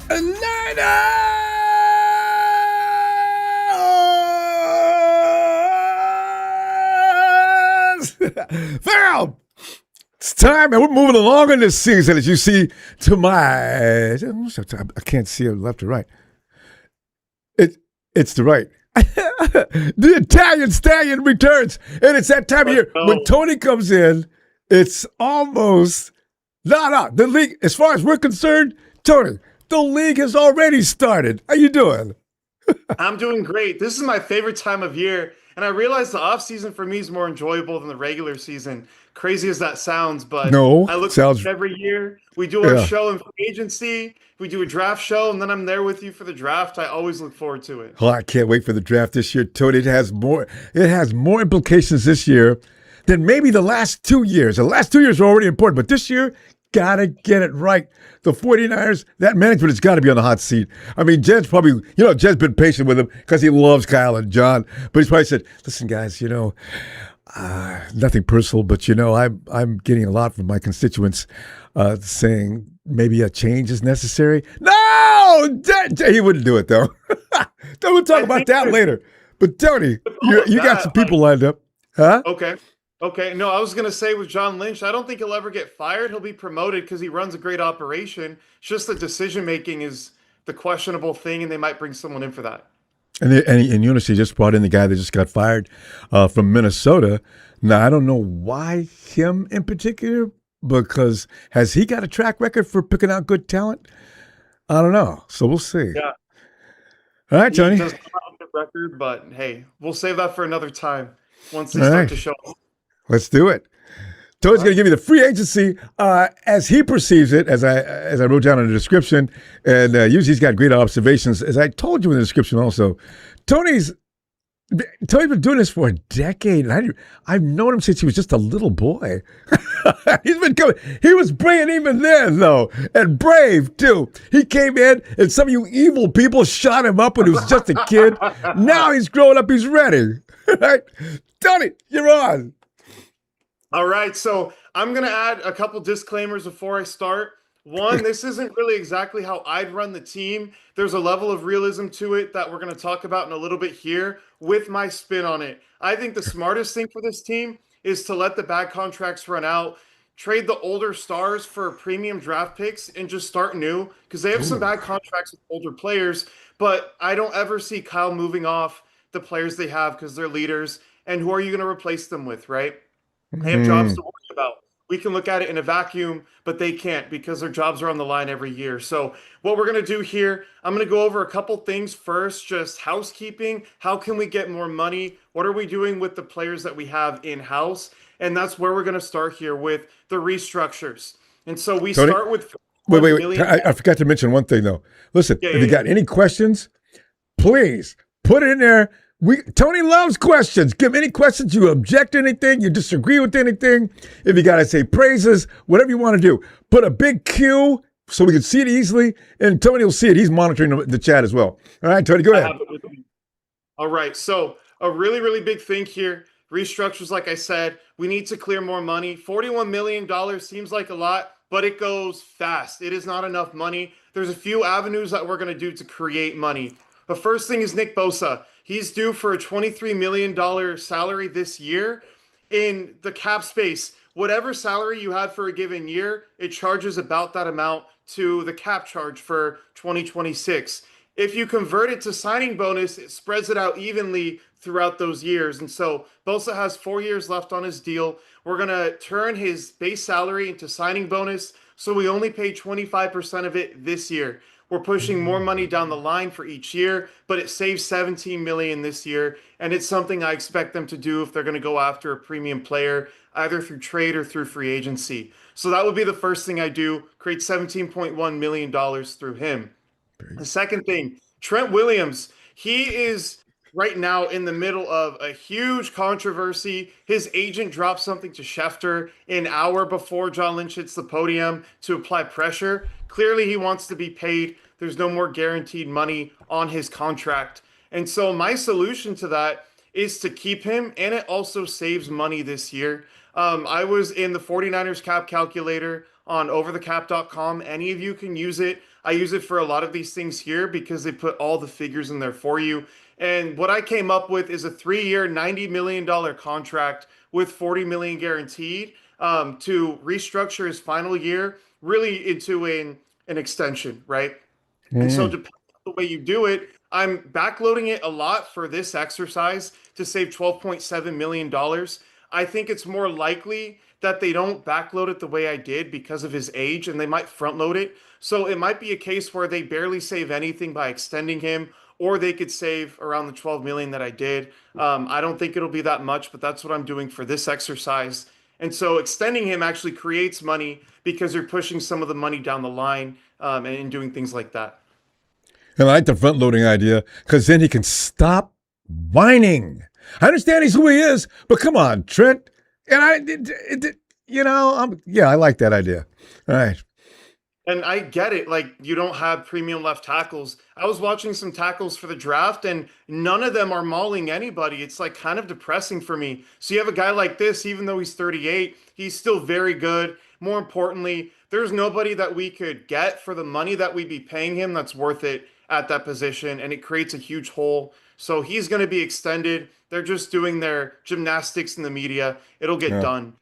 Niners! Farrell! It's time, and we're moving along in this season, as you see to my. I can't see it left or right. It's the right. The Italian Stallion returns, and it's that time of year when Tony comes in. It's almost the league. As far as we're concerned, Tony, the league has already started. How you doing? I'm doing great. This is my favorite time of year, and I realize the off season for me is more enjoyable than the regular season. Crazy as that sounds, but I look forward every year. We do our show in free agency. We do a draft show, and then I'm there with you for the draft. I always look forward to it. Oh, I can't wait for the draft this year, Tony. It has more implications this year than maybe the last 2 years. The last 2 years are already important, but this year, gotta get it right. The 49ers, that management has got to be on the hot seat. I mean, Jed's probably, Jed's been patient with him because he loves Kyle and John, but he's probably said, listen, guys, nothing personal, but I'm getting a lot from my constituents saying maybe a change is necessary. No, he wouldn't do it though. We'll talk about that later. But Tony, you got some people lined up, huh? Okay. No, I was gonna say with John Lynch, I don't think he'll ever get fired. He'll be promoted because he runs a great operation. It's just the decision making is the questionable thing, and they might bring someone in for that. And Unity just brought in the guy that just got fired from Minnesota. Now, I don't know why him in particular, because has he got a track record for picking out good talent? I don't know. So we'll see. Yeah. All right, Tony. He does have a good record, but hey, we'll save that for another time once they start to show. Let's do it. Tony's going to give you the free agency as he perceives it, as I wrote down in the description. And usually he's got great observations. As I told you in the description also, Tony's been doing this for a decade. And I've known him since he was just a little boy. He's been coming. He was brilliant even then, though, and brave, too. He came in, and some of you evil people shot him up when he was just a kid. Now he's growing up. He's ready. Right? Tony, you're on. All right, so I'm going to add a couple disclaimers before I start. One, this isn't really exactly how I'd run the team. There's a level of realism to it that we're going to talk about in a little bit here with my spin on it. I think the smartest thing for this team is to let the bad contracts run out, trade the older stars for premium draft picks, and just start new because they have some bad contracts with older players, but I don't ever see Kyle moving off the players they have because they're leaders, and who are you going to replace them with, right? They have jobs to worry about. We can look at it in a vacuum, but they can't because their jobs are on the line every year. So what we're going to do here, I'm going to go over a couple things first, just housekeeping. How can we get more money? What are we doing with the players that we have in-house? And that's where we're going to start here with the restructures. And so we start with... Wait. I forgot to mention one thing, though. Listen, if you got any questions, please put it in there. Tony loves questions. Give any questions. You object to anything. You disagree with anything. If you got to say praises, whatever you want to do. Put a big Q so we can see it easily. And Tony will see it. He's monitoring the chat as well. All right, Tony, go ahead. All right. So a really, really big thing here. Restructures, like I said, we need to clear more money. $41 million seems like a lot, but it goes fast. It is not enough money. There's a few avenues that we're going to do to create money. The first thing is Nick Bosa. He's due for a $23 million salary this year. In the cap space, whatever salary you had for a given year, it charges about that amount to the cap charge for 2026. If you convert it to signing bonus, it spreads it out evenly throughout those years. And so Bosa has 4 years left on his deal. We're going to turn his base salary into signing bonus, so we only pay 25% of it this year. We're pushing more money down the line for each year, but it saves $17 million this year, and it's something I expect them to do if they're going to go after a premium player, either through trade or through free agency. So that would be the first thing I do, create $17.1 million through him. The second thing, Trent Williams, he is right now in the middle of a huge controversy. His agent dropped something to Schefter an hour before John Lynch hits the podium to apply pressure. Clearly, he wants to be paid. There's no more guaranteed money on his contract. And so my solution to that is to keep him, and it also saves money this year. I was in the 49ers cap calculator on overthecap.com. Any of you can use it. I use it for a lot of these things here because they put all the figures in there for you. And what I came up with is a 3-year, $90 million contract with $40 million guaranteed to restructure his final year really into an extension, right? And so depending on the way you do it, I'm backloading it a lot for this exercise to save $12.7 million. I think it's more likely that they don't backload it the way I did because of his age, and they might front load it. So it might be a case where they barely save anything by extending him, or they could save around the 12 million that I did. I don't think it'll be that much, but that's what I'm doing for this exercise. And so extending him actually creates money because you're pushing some of the money down the line and doing things like that. And I like the front loading idea because then he can stop whining. I understand he's who he is, but come on, Trent. And I like that idea. All right. And I get it. Like, you don't have premium left tackles. I was watching some tackles for the draft, and none of them are mauling anybody. It's like kind of depressing for me. So you have a guy like this, even though he's 38, he's still very good. More importantly, there's nobody that we could get for the money that we'd be paying him that's worth it at that position, and it creates a huge hole. So he's going to be extended. They're just doing their gymnastics in the media. It'll get done.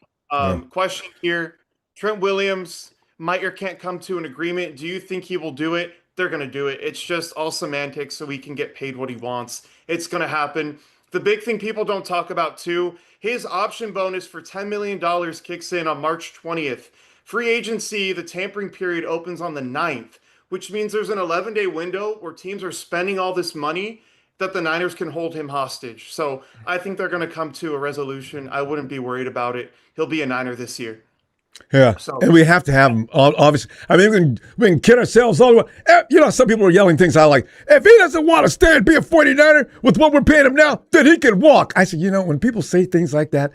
Question here, Trent Williams might or can't come to an agreement. Do you think he will do it? They're going to do it. It's just all semantics so he can get paid what he wants. It's going to happen. The big thing people don't talk about too, his option bonus for $10 million kicks in on March 20th. Free agency, the tampering period opens on the 9th, which means there's an 11-day window where teams are spending all this money that the Niners can hold him hostage. So I think they're going to come to a resolution. I wouldn't be worried about it. He'll be a Niner this year. Yeah, so, and we have to have him, obviously. I mean, we can kid ourselves all the way. Some people are yelling things out like, if he doesn't want to stay and be a 49er with what we're paying him now, then he can walk. I said, when people say things like that,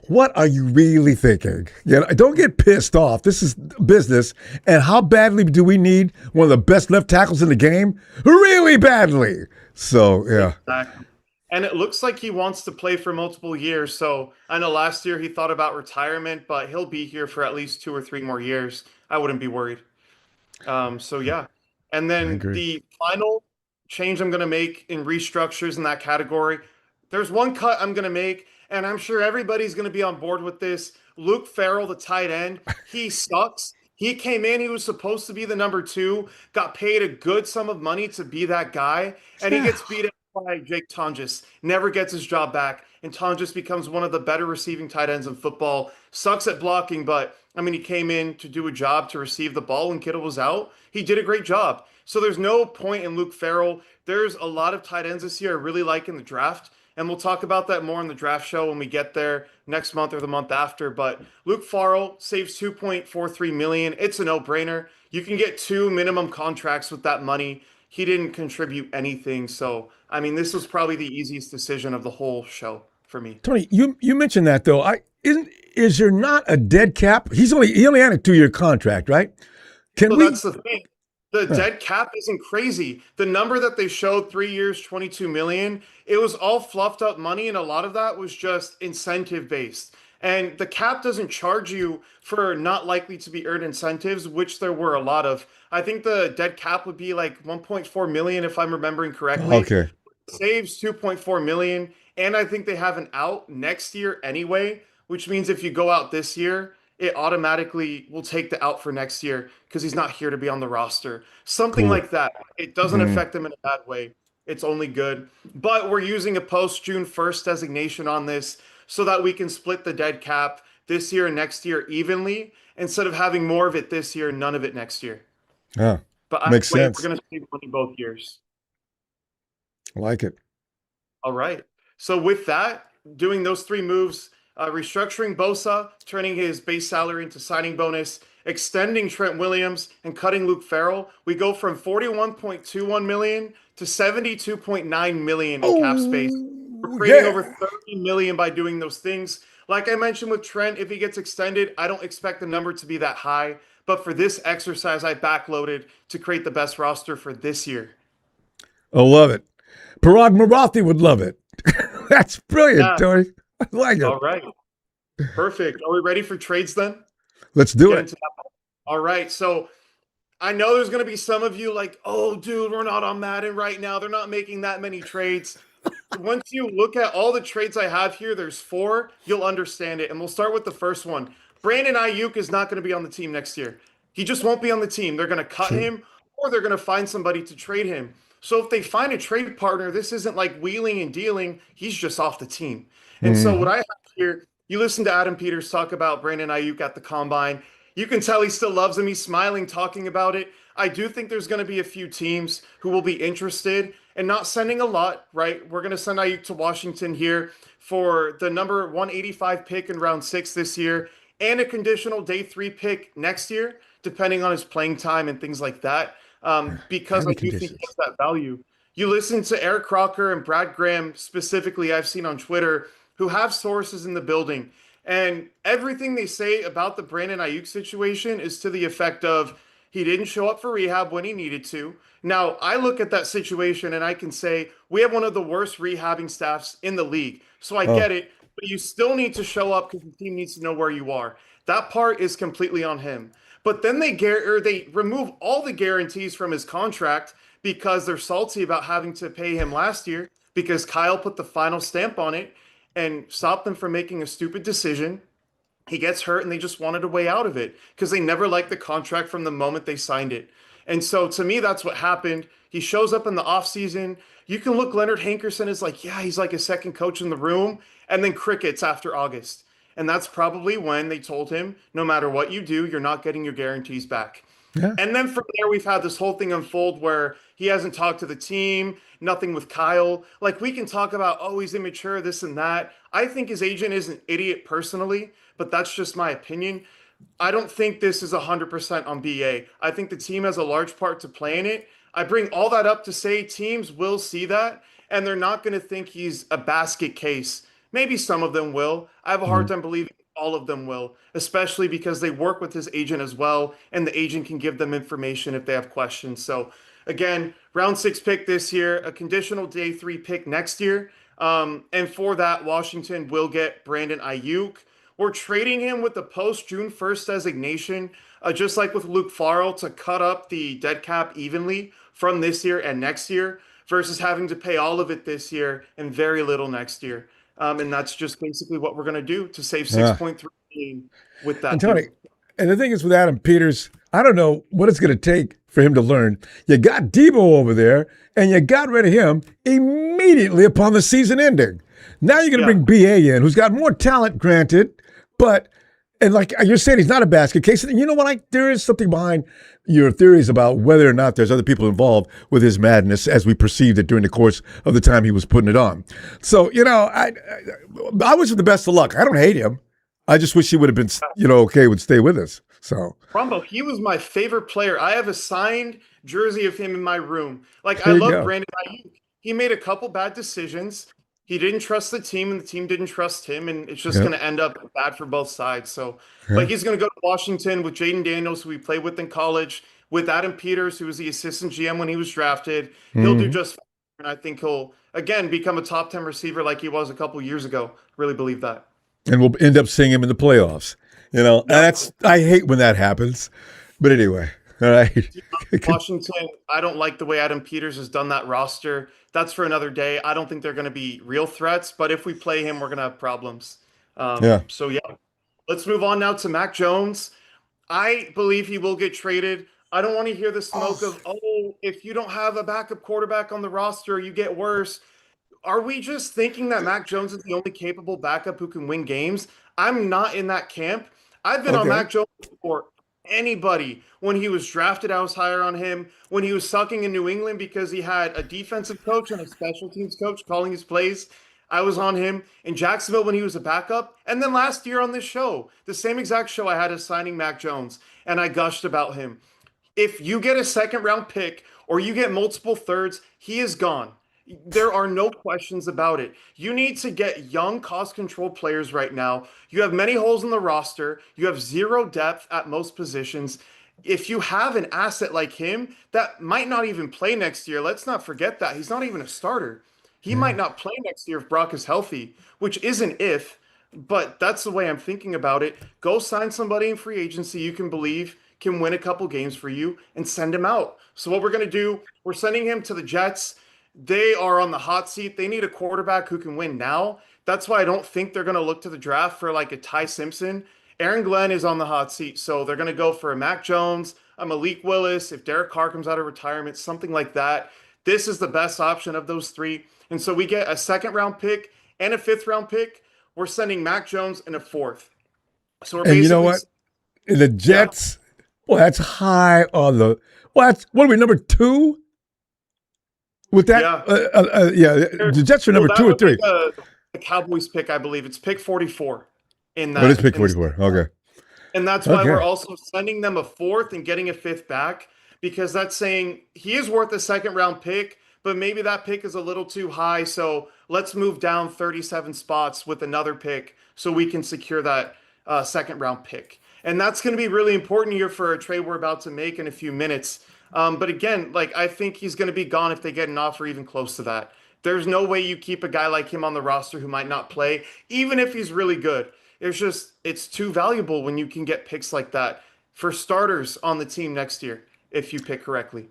what are you really thinking? Don't get pissed off. This is business. And how badly do we need one of the best left tackles in the game? Really badly. So, yeah. Exactly. And it looks like he wants to play for multiple years. So I know last year he thought about retirement, but he'll be here for at least 2 or 3 more years. I wouldn't be worried. So yeah. And then the final change I'm going to make in restructures in that category, there's one cut I'm going to make, and I'm sure everybody's going to be on board with this. Luke Farrell, the tight end, he sucks. He came in, he was supposed to be the number 2, got paid a good sum of money to be that guy, and he gets beat up by Jake Tonjes, never gets his job back, and Tonjes becomes one of the better receiving tight ends in football. Sucks at blocking, but he came in to do a job to receive the ball when Kittle was out. He did a great job. So there's no point in Luke Farrell. There's a lot of tight ends this year I really like in the draft, and we'll talk about that more in the draft show when we get there next month or the month after. But Luke Farrell saves $2.43 million. It's a no-brainer. You can get 2 minimum contracts with that money. He didn't contribute anything, so this was probably the easiest decision of the whole show for me. Tony, you mentioned that though. Is there not a dead cap? He only had a 2-year contract, right? That's the thing. The dead cap isn't crazy. The number that they showed, 3 years, 22 million, it was all fluffed up money, and a lot of that was just incentive based. And the cap doesn't charge you for not likely to be earned incentives, which there were a lot of. I think the dead cap would be like 1.4 million if I'm remembering correctly. Okay. Saves 2.4 million, and I think they have an out next year anyway, which means if you go out this year, it automatically will take the out for next year because he's not here to be on the roster. Something like that. It doesn't affect him in a bad way. It's only good. But we're using a post-June 1st designation on this so that we can split the dead cap this year and next year evenly instead of having more of it this year and none of it next year. Yeah, but makes sense. We're going to save money both years. I like it. All right. So with that, doing those 3 moves, restructuring Bosa, turning his base salary into signing bonus, extending Trent Williams, and cutting Luke Farrell, we go from $41.21 million to $72.9 million in cap space. We're creating over $30 million by doing those things. Like I mentioned with Trent, if he gets extended, I don't expect the number to be that high. But for this exercise, I backloaded to create the best roster for this year. I love it. Parag Marathi would love it. That's brilliant, Tony. I like it. All right. Perfect. Are we ready for trades then? Let's do it. All right. So I know there's going to be some of you like, oh, dude, we're not on Madden right now. They're not making that many trades. Once you look at all the trades I have here, there's four, you'll understand it. And we'll start with the first one. Brandon Ayuk is not going to be on the team next year. He just won't be on the team. They're going to cut True. him or they're going to find somebody to trade him. So if they find a trade partner, this isn't like wheeling and dealing. He's just off the team. And so what Hmm. I have here, you listen to Adam Peters talk about Brandon Ayuk at the combine. You can tell he still loves him. He's smiling, talking about it. I do think there's going to be a few teams who will be interested and not sending a lot, right? We're going to send Ayuk to Washington here for the number 185 pick in round 6 this year and a conditional day 3 pick next year, depending on his playing time and things like that, because I Heavy do think he conditions. has that value. You listen to Eric Crocker and Brad Graham specifically, I've seen on Twitter, who have sources in the building. And everything they say about the Brandon Ayuk situation is to the effect of he didn't show up for rehab when he needed to. Now, I look at that situation and I can say we have one of the worst rehabbing staffs in the league. So I Oh, get it, but you still need to show up because the team needs to know where you are. That part is completely on him. But then they remove all the guarantees from his contract because they're salty about having to pay him last year because Kyle put the final stamp on it and stopped them from making a stupid decision. He gets hurt and they just wanted a way out of it because they never liked the contract from the moment they signed it. And so to me, that's what happened. He shows up in the offseason. You can look Leonard Hankerson is like, yeah, he's like a second coach in the room, and then crickets after August. And that's probably when they told him, no matter what you do, you're not getting your guarantees back. yeah. And then from there, we've had this whole thing unfold where he hasn't talked to the team, nothing with Kyle. Like, we can talk about, oh, he's immature, this and that. I think his agent is an idiot personally, but that's just my opinion. I don't think this is 100% on BA. I think the team has a large part to play in it. I bring all that up to say teams will see that, and they're not going to think he's a basket case. Maybe some of them will. I have a hard Mhm. time believing all of them will, especially because they work with his agent as well, and the agent can give them information if they have questions. So, again, round 6 pick this year, a conditional day 3 pick next year. And for that, Washington will get Brandon Ayuk. We're trading him with the post June 1st designation, just like with Luke Farrell, to cut up the dead cap evenly from this year and next year versus having to pay all of it this year and very little next year. And that's just basically what we're going to do to save Yeah. 6.3 million with And that Tony, deal. and the thing is with Adam Peters, I don't know what it's going to take for him to learn. You got Debo over there, and you got rid of him immediately upon the season ending. Now you're going to Yeah. bring BA in, who's got more talent, granted, but and like you're saying, he's not a basket case. And you know what? There is something behind your theories about whether or not there's other people involved with his madness, as we perceived it during the course of the time he was putting it on. So I wish him the best of luck. I don't hate him. I just wish he would have been, okay, would stay with us. So Rumbo, he was my favorite player. I have a signed jersey of him in my room. Like, I there you love go. Brandon Ayuk. He made a couple bad decisions. He didn't trust the team, and the team didn't trust him, and it's just Yep. going to end up bad for both sides. So, Yeah. but he's going to go to Washington with Jaden Daniels, who he played with in college, with Adam Peters, who was the assistant GM when he was drafted. He'll do Mhm. just fine, and I think he'll again become a top 10 receiver like he was a couple years ago. Really believe that. And we'll end up seeing him in the playoffs. And Yep. I hate when that happens. But anyway, all right. Washington, I don't like the way Adam Peters has done that roster. That's for another day. I don't think they're going to be real threats, but if we play him, we're going to have problems. Yeah. So yeah, let's move on now to Mac Jones. I believe he will get traded. I don't want to hear the smoke Oh, of, oh, if you don't have a backup quarterback on the roster, you get worse. Are we just thinking that Mac Jones is the only capable backup who can win games? I'm not in that camp. I've been on okay. Mac Jones for anybody. When he was drafted, I was higher on him. When he was sucking in New England because he had a defensive coach and a special teams coach calling his plays, I was on him. In Jacksonville when he was a backup. And then last year on this show, the same exact show I had as signing Mac Jones, and I gushed about him. If you get a second round pick or you get multiple thirds, he is gone. There are no questions about it. You need to get young, cost control players right now. You have many holes in the roster. You have zero depth at most positions. If you have an asset like him that might not even play next year, let's not forget that. He's not even a starter. He Yeah. might not play next year if Brock is healthy, which isn't if, but that's the way I'm thinking about it. Go sign somebody in free agency you can believe. can win a couple games for you and send him out. So what we're going to do, we're sending him to the Jets. They are on the hot seat. They need a quarterback who can win now. That's why I don't think they're going to look to the draft for like a Ty Simpson. Aaron Glenn is on the hot seat, so they're going to go for a Mac Jones, a Malik Willis, if Derek Carr comes out of retirement, something like that. This is the best option of those three. And so we get a second-round pick and a fifth-round pick. We're sending Mac Jones and a fourth. So we're And basically, you know what? The Jets, well, that's high on the. Well, that's what are we, number 2? With that, the Jets are number 2 or 3. The Cowboys pick, I believe. It's pick 44 in that. What is pick 44? Okay. And that's why we're also sending them a fourth and getting a fifth back, because that's saying he is worth a second-round pick, but maybe that pick is a little too high. So let's move down 37 spots with another pick so we can secure that second-round pick. And that's going to be really important here for a trade we're about to make in a few minutes. But again, like I think he's going to be gone if they get an offer even close to that. There's no way you keep a guy like him on the roster who might not play, even if he's really good. It's too valuable when you can get picks like that for starters on the team next year if you pick correctly.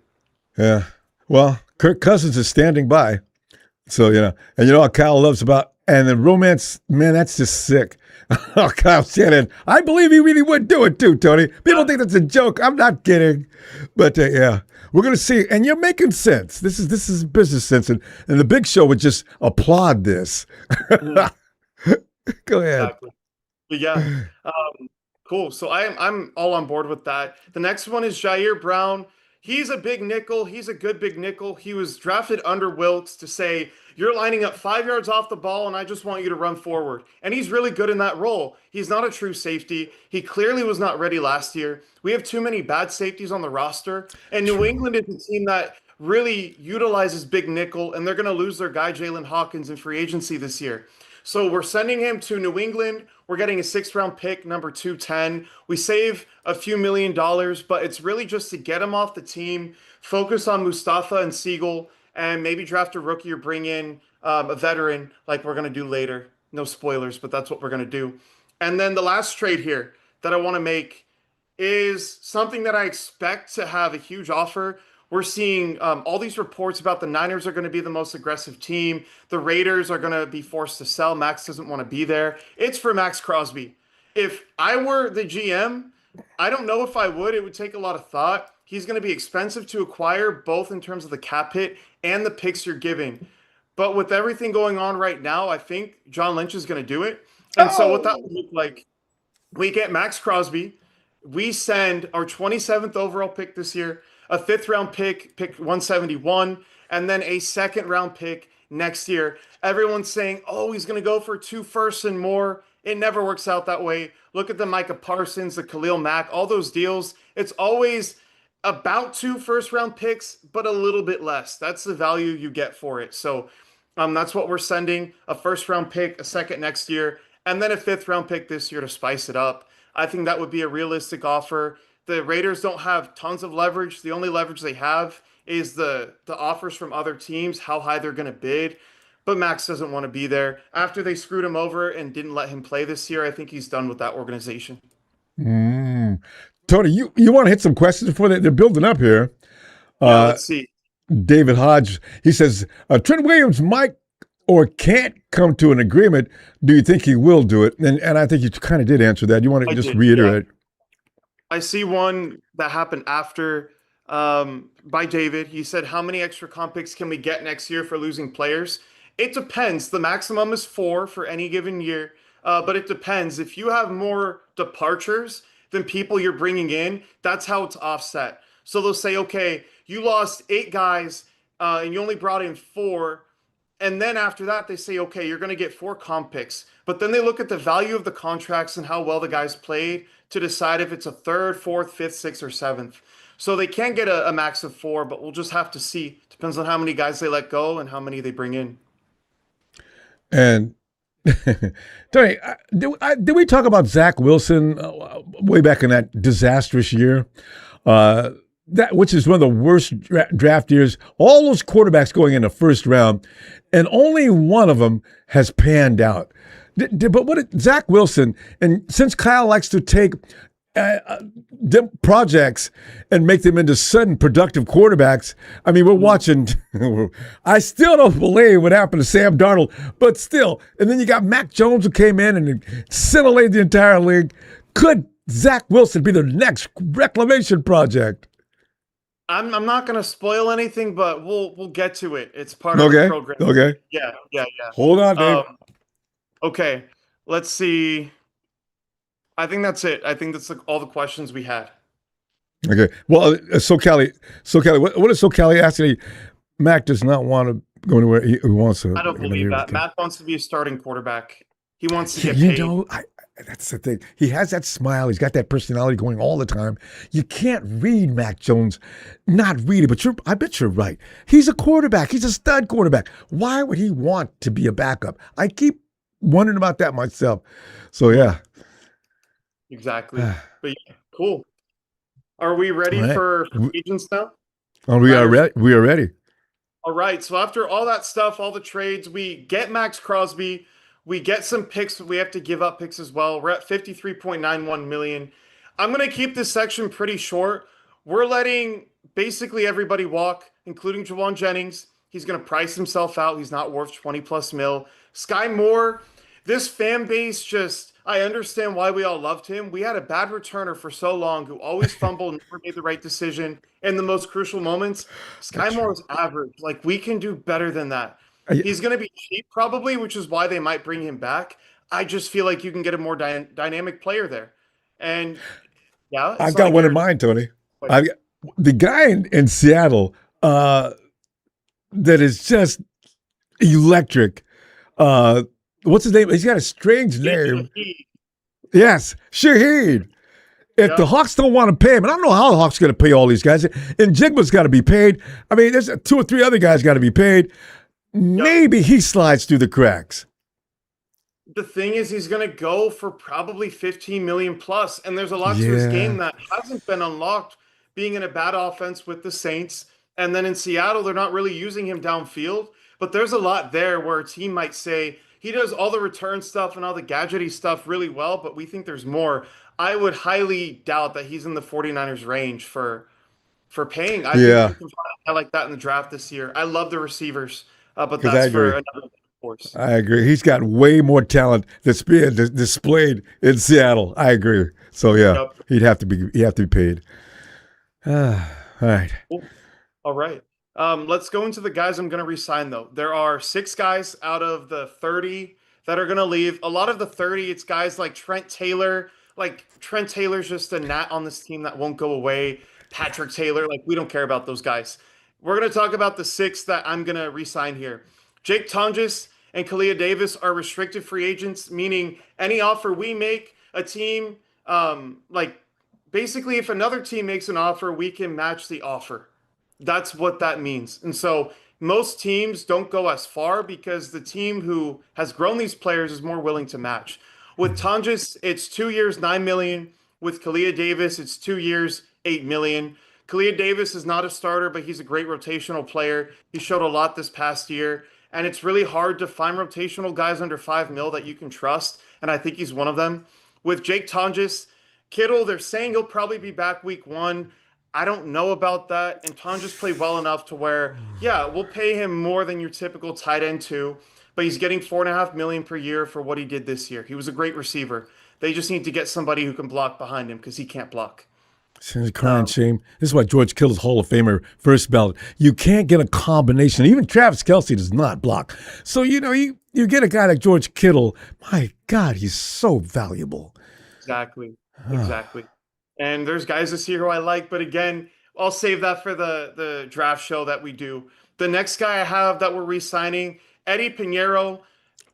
Yeah. Well, Kirk Cousins is standing by. So, and you know what Kyle loves about, and the romance, man, that's just sick. Oh, Kyle Shanahan. I believe he really would do it too, Tony. People think that's a joke. I'm not kidding. But yeah, we're going to see. And you're making sense. This is business sense. And the big show would just applaud this. Go ahead. Exactly. But yeah. Cool. So I'm all on board with that. The next one is Jair Brown. He's a big nickel. He's a good big nickel. He was drafted under Wilkes to say, you're lining up 5 yards off the ball, and I just want you to run forward. And he's really good in that role. He's not a true safety. He clearly was not ready last year. We have too many bad safeties on the roster. And New England is a team that really utilizes big nickel, and they're going to lose their guy, Jalen Hawkins, in free agency this year. So we're sending him to New England. We're getting a 6th-round pick, number 210. We save a few $1 million, but it's really just to get him off the team, focus on Mustafa and Siegel, and maybe draft a rookie or bring in a veteran like we're going to do later. No spoilers, but that's what we're going to do. And then the last trade here that I want to make is something that I expect to have a huge offer. We're seeing all these reports about the Niners are going to be the most aggressive team. The Raiders are going to be forced to sell. Max doesn't want to be there. It's for Max Crosby. If I were the GM, I don't know if I would. It would take a lot of thought. He's going to be expensive to acquire, both in terms of the cap hit and the picks you're giving. But with everything going on right now, I think John Lynch is going to do it. And so what that would look like, we get Max Crosby. We send our 27th overall pick this year, a 5th-round pick 171, and then a 2nd-round pick next year. Everyone's saying, oh, he's going to go for 2 firsts and more. It never works out that way. Look at the Micah Parsons, the Khalil Mack, all those deals. It's always about 2 first-round picks, but a little bit less. That's the value you get for it. So that's what we're sending, a 1st-round pick, a 2nd next year, and then a 5th-round pick this year to spice it up. I think that would be a realistic offer. The Raiders don't have tons of leverage. The only leverage they have is the offers from other teams, how high they're going to bid. But Max doesn't want to be there. After they screwed him over and didn't let him play this year, I think he's done with that organization. Tony, you want to hit some questions before they're building up here? Let's see. David Hodge, he says, Trent Williams might or can't come to an agreement. Do you think he will do it? And I think you kind of did answer that. You want to just reiterate? Yeah. I see one that happened after by David. He said, how many extra comp picks can we get next year for losing players? It depends. The maximum is 4 for any given year, but it depends. If you have more departures than people you're bringing in, that's how it's offset. So they'll say, okay, you lost 8 guys and you only brought in 4. And then after that, they say, okay, you're going to get 4 comp picks. But then they look at the value of the contracts and how well the guys played to decide if it's a 3rd, 4th, 5th, 6th, or 7th. So they can get a max of 4, but we'll just have to see. Depends on how many guys they let go and how many they bring in. And Tony, did we talk about Zach Wilson way back in that disastrous year? Which is one of the worst draft years. All those quarterbacks going in the 1st round, and only one of them has panned out. But Zach Wilson, and since Kyle likes to take them projects and make them into sudden productive quarterbacks. I mean, we're watching. I still don't believe what happened to Sam Darnold, but still. And then you got Mac Jones who came in and scintillated the entire league. Could Zach Wilson be the next reclamation project? I'm not going to spoil anything, but we'll get to it. It's part of the program. Okay. Yeah. Hold on, Dave. Okay. Let's see. I think that's it. I think that's all the questions we had. Okay. Well, so Kelly, what is Kelly asking? Mac does not want to go anywhere. He wants to. I don't believe that. Mac wants to be a starting quarterback. He wants to get paid. That's the thing. He has that smile. He's got that personality going all the time. You can't read Mac Jones, not read it, but I bet you're right. He's a quarterback. He's a stud quarterback. Why would he want to be a backup? I keep wondering about that myself. So, yeah. Exactly. But yeah, cool. Are we ready for agents now? Oh, we are ready. We are ready. All right. So after all that stuff, all the trades, we get Max Crosby. We get some picks. We have to give up picks as well. We're at $53.91 million. I'm going to keep this section pretty short. We're letting basically everybody walk, including Jawan Jennings. He's going to price himself out. He's not worth 20 plus mil. Sky Moore, this fan base I understand why we all loved him. We had a bad returner for so long who always fumbled, never made the right decision in the most crucial moments. Sky Moore is average. Like, we can do better than that. He's going to be cheap probably, which is why they might bring him back. I just feel like you can get a more dynamic player there. And yeah, I've got one in mind, Tony. The guy in Seattle that is just electric. What's his name? He's got a strange name. Yes, Shahid. If the Hawks don't want to pay him, and I don't know how the Hawks are going to pay all these guys, and Jigba's got to be paid. I mean, there's 2 or 3 other guys got to be paid. Maybe he slides through the cracks. The thing is, he's going to go for probably 15 million plus, and there's a lot to his game that hasn't been unlocked, being in a bad offense with the Saints. And then in Seattle, they're not really using him downfield, but there's a lot there where a team might say, he does all the return stuff and all the gadgety stuff really well, but we think there's more. I would highly doubt that he's in the 49ers range for paying. I think you can find a guy like that in the draft this year. I love the receivers, but that's for another course. I agree. He's got way more talent that's being displayed in Seattle. I agree. So he'd have to be paid. All right. Cool. All right. Let's go into the guys I'm going to re-sign, though. There are 6 guys out of the 30 that are going to leave. A lot of the 30, it's guys like Trent Taylor. Like, Trent Taylor's just a gnat on this team that won't go away. Patrick Taylor, like, we don't care about those guys. We're going to talk about the 6 that I'm going to re-sign here. Jake Tonges and Kalia Davis are restricted free agents, meaning any offer we make, a team, basically if another team makes an offer, we can match the offer. That's what that means. And so most teams don't go as far because the team who has grown these players is more willing to match. With Tonjes, it's 2 years, $9 million. With Kalia Davis, it's 2 years, $8 million. Kalia Davis is not a starter, but he's a great rotational player. He showed a lot this past year, and it's really hard to find rotational guys under $5 million that you can trust, and I think he's one of them. With Jake Tonjes, Kittle, they're saying he'll probably be back week 1. I don't know about that. And Tonjes played well enough to where, we'll pay him more than your typical tight end too. But he's getting $4.5 million per year for what he did this year. He was a great receiver. They just need to get somebody who can block behind him because he can't block. It's a crying shame. This is why George Kittle's Hall of Famer first ballot. You can't get a combination. Even Travis Kelce does not block. So, you get a guy like George Kittle. My God, he's so valuable. Exactly. And there's guys this year who I like, but again, I'll save that for the draft show that we do. The next guy I have that we're re-signing, Eddie Pinheiro.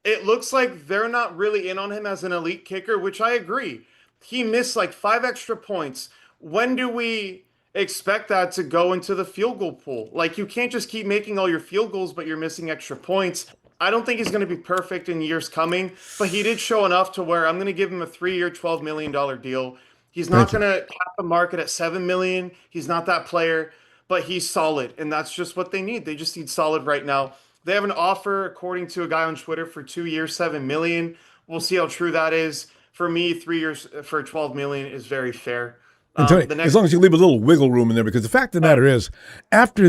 It looks like they're not really in on him as an elite kicker, which I agree. He missed like 5 extra points. When do we expect that to go into the field goal pool? Like, you can't just keep making all your field goals, but you're missing extra points. I don't think he's going to be perfect in years coming, but he did show enough to where I'm going to give him a 3-year, $12 million deal. He's not going to cap the market at $7 million. He's not that player, but he's solid, and that's just what they need. They just need solid right now. They have an offer, according to a guy on Twitter, for 2 years, $7 million. We'll see how true that is. For me, 3 years for 12 million is very fair. And Tony, The as next, long as you leave a little wiggle room in there, because the fact of the matter is, after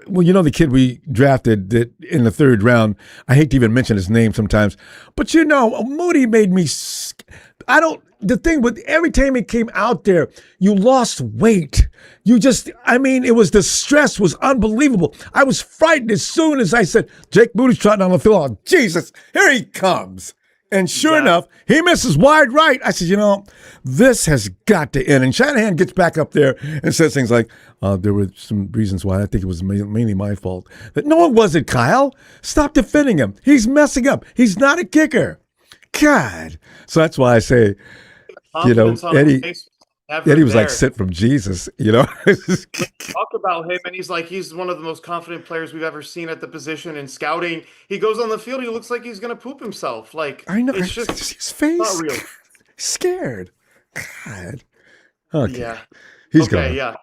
well, the kid we drafted that in the third round, I hate to even mention his name sometimes, but Moody made me, the thing with every time he came out there, you lost weight. It was the stress was unbelievable. I was frightened as soon as I said, Jake Moody's trotting on the field. Oh, Jesus, here he comes. And sure enough, he misses wide right. I said, this has got to end. And Shanahan gets back up there and says things like, there were some reasons why I think it was mainly my fault. But no, it wasn't, Kyle. Stop defending him. He's messing up. He's not a kicker. God. So that's why I say, confidence on his Eddie, face Eddie was there. like sent from Jesus, Talk about him, and he's one of the most confident players we've ever seen at the position in scouting. He goes on the field, he looks like he's gonna poop himself. Like I know. it's just His face. not real. Scared. God. Okay. Yeah. He's Okay, gone. yeah.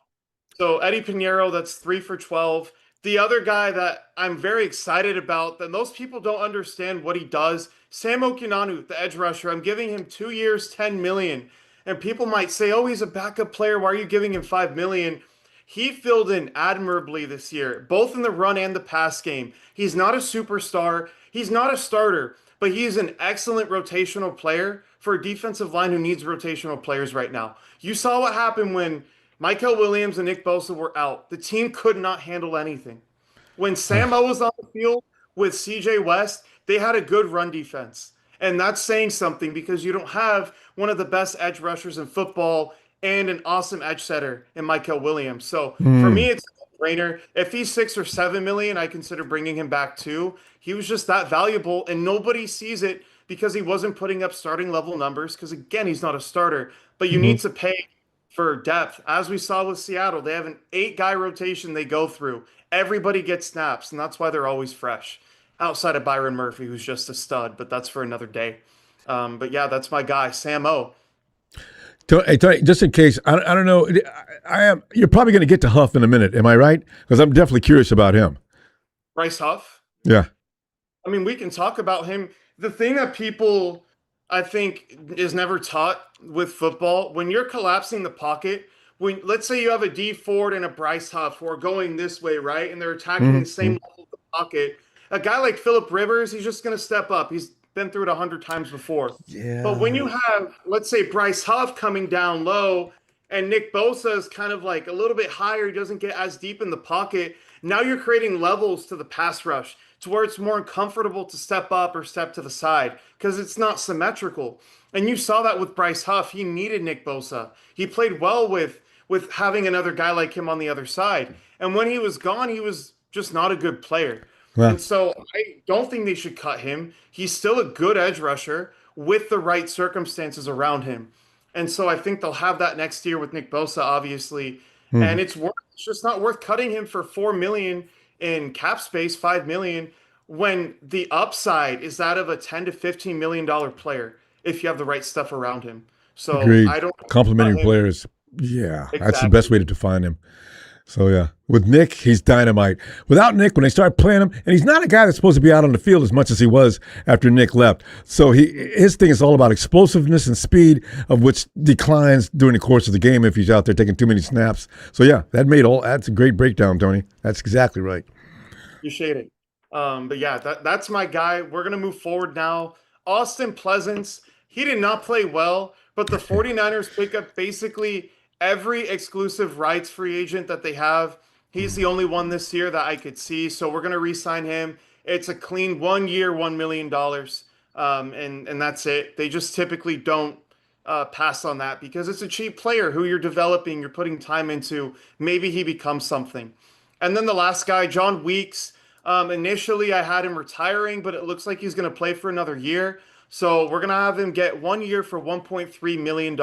So Eddie Pinheiro, that's 3 for 12. The other guy that I'm very excited about that most people don't understand what he does, Sam Okinanu, the edge rusher. I'm giving him 2 years, 10 million. And people might say, "Oh, he's a backup player. Why are you giving him 5 million?" He filled in admirably this year, both in the run and the pass game. He's not a superstar. He's not a starter, but he's an excellent rotational player for a defensive line who needs rotational players right now. You saw what happened when Michael Williams and Nick Bosa were out. The team could not handle anything. When Sam O was on the field with CJ West, they had a good run defense. And that's saying something because you don't have one of the best edge rushers in football and an awesome edge setter in Michael Williams. So for me, it's a brainer. If he's 6 or 7 million, I consider bringing him back too. He was just that valuable, and nobody sees it because he wasn't putting up starting level numbers. Because again, he's not a starter, but you need to pay for depth. As we saw with Seattle, they have an 8-guy rotation they go through. Everybody gets snaps, and that's why they're always fresh. Outside of Byron Murphy, who's just a stud, but that's for another day. But yeah, that's my guy, Sam O. Hey, Tony, just in case, I don't know. I am. You're probably going to get to Huff in a minute. Am I right? Because I'm definitely curious about him. Bryce Huff. Yeah. I mean, we can talk about him. The thing that people, I think, is never taught with football, when you're collapsing the pocket, when let's say you have a D Ford and a Bryce Huff who are going this way, right, and they're attacking the same level of the pocket. A guy like Phillip Rivers, he's just going to step up. He's been through it 100 times before. Yeah. But when you have, let's say, Bryce Huff coming down low and Nick Bosa is kind of like a little bit higher, he doesn't get as deep in the pocket. Now you're creating levels to the pass rush to where it's more uncomfortable to step up or step to the side because it's not symmetrical. And you saw that with Bryce Huff. He needed Nick Bosa. He played well with having another guy like him on the other side. And when he was gone, he was just not a good player. Well, And so I don't think they should cut him. He's still a good edge rusher with the right circumstances around him. And so I think they'll have that next year with Nick Bosa, obviously. And it's just not worth cutting him for 4 million in cap space, 5 million, when the upside is that of a 10 to 15 million dollar player if you have the right stuff around him. So agreed. I don't Complimenting cut him. players. Yeah, that's the Exactly. best way to define him. So yeah, with Nick, he's dynamite. Without Nick, when they start playing him, and he's not a guy that's supposed to be out on the field as much as he was after Nick left. So his thing is all about explosiveness and speed, of which declines during the course of the game if he's out there taking too many snaps. So yeah, that's a great breakdown, Tony. That's exactly right. Appreciate it. But yeah, that's my guy. We're going to move forward now. Austin Pleasance, he did not play well, but the 49ers pick up basically every exclusive rights free agent that they have. He's the only one this year that I could see. So we're going to re-sign him. It's a clean 1 year, $1 million. And that's it. They just typically don't pass on that because it's a cheap player who you're developing, you're putting time into. Maybe he becomes something. And then the last guy, John Weeks. Initially, I had him retiring, but it looks like he's going to play for another year. So we're going to have him get 1 year for $1.3 million,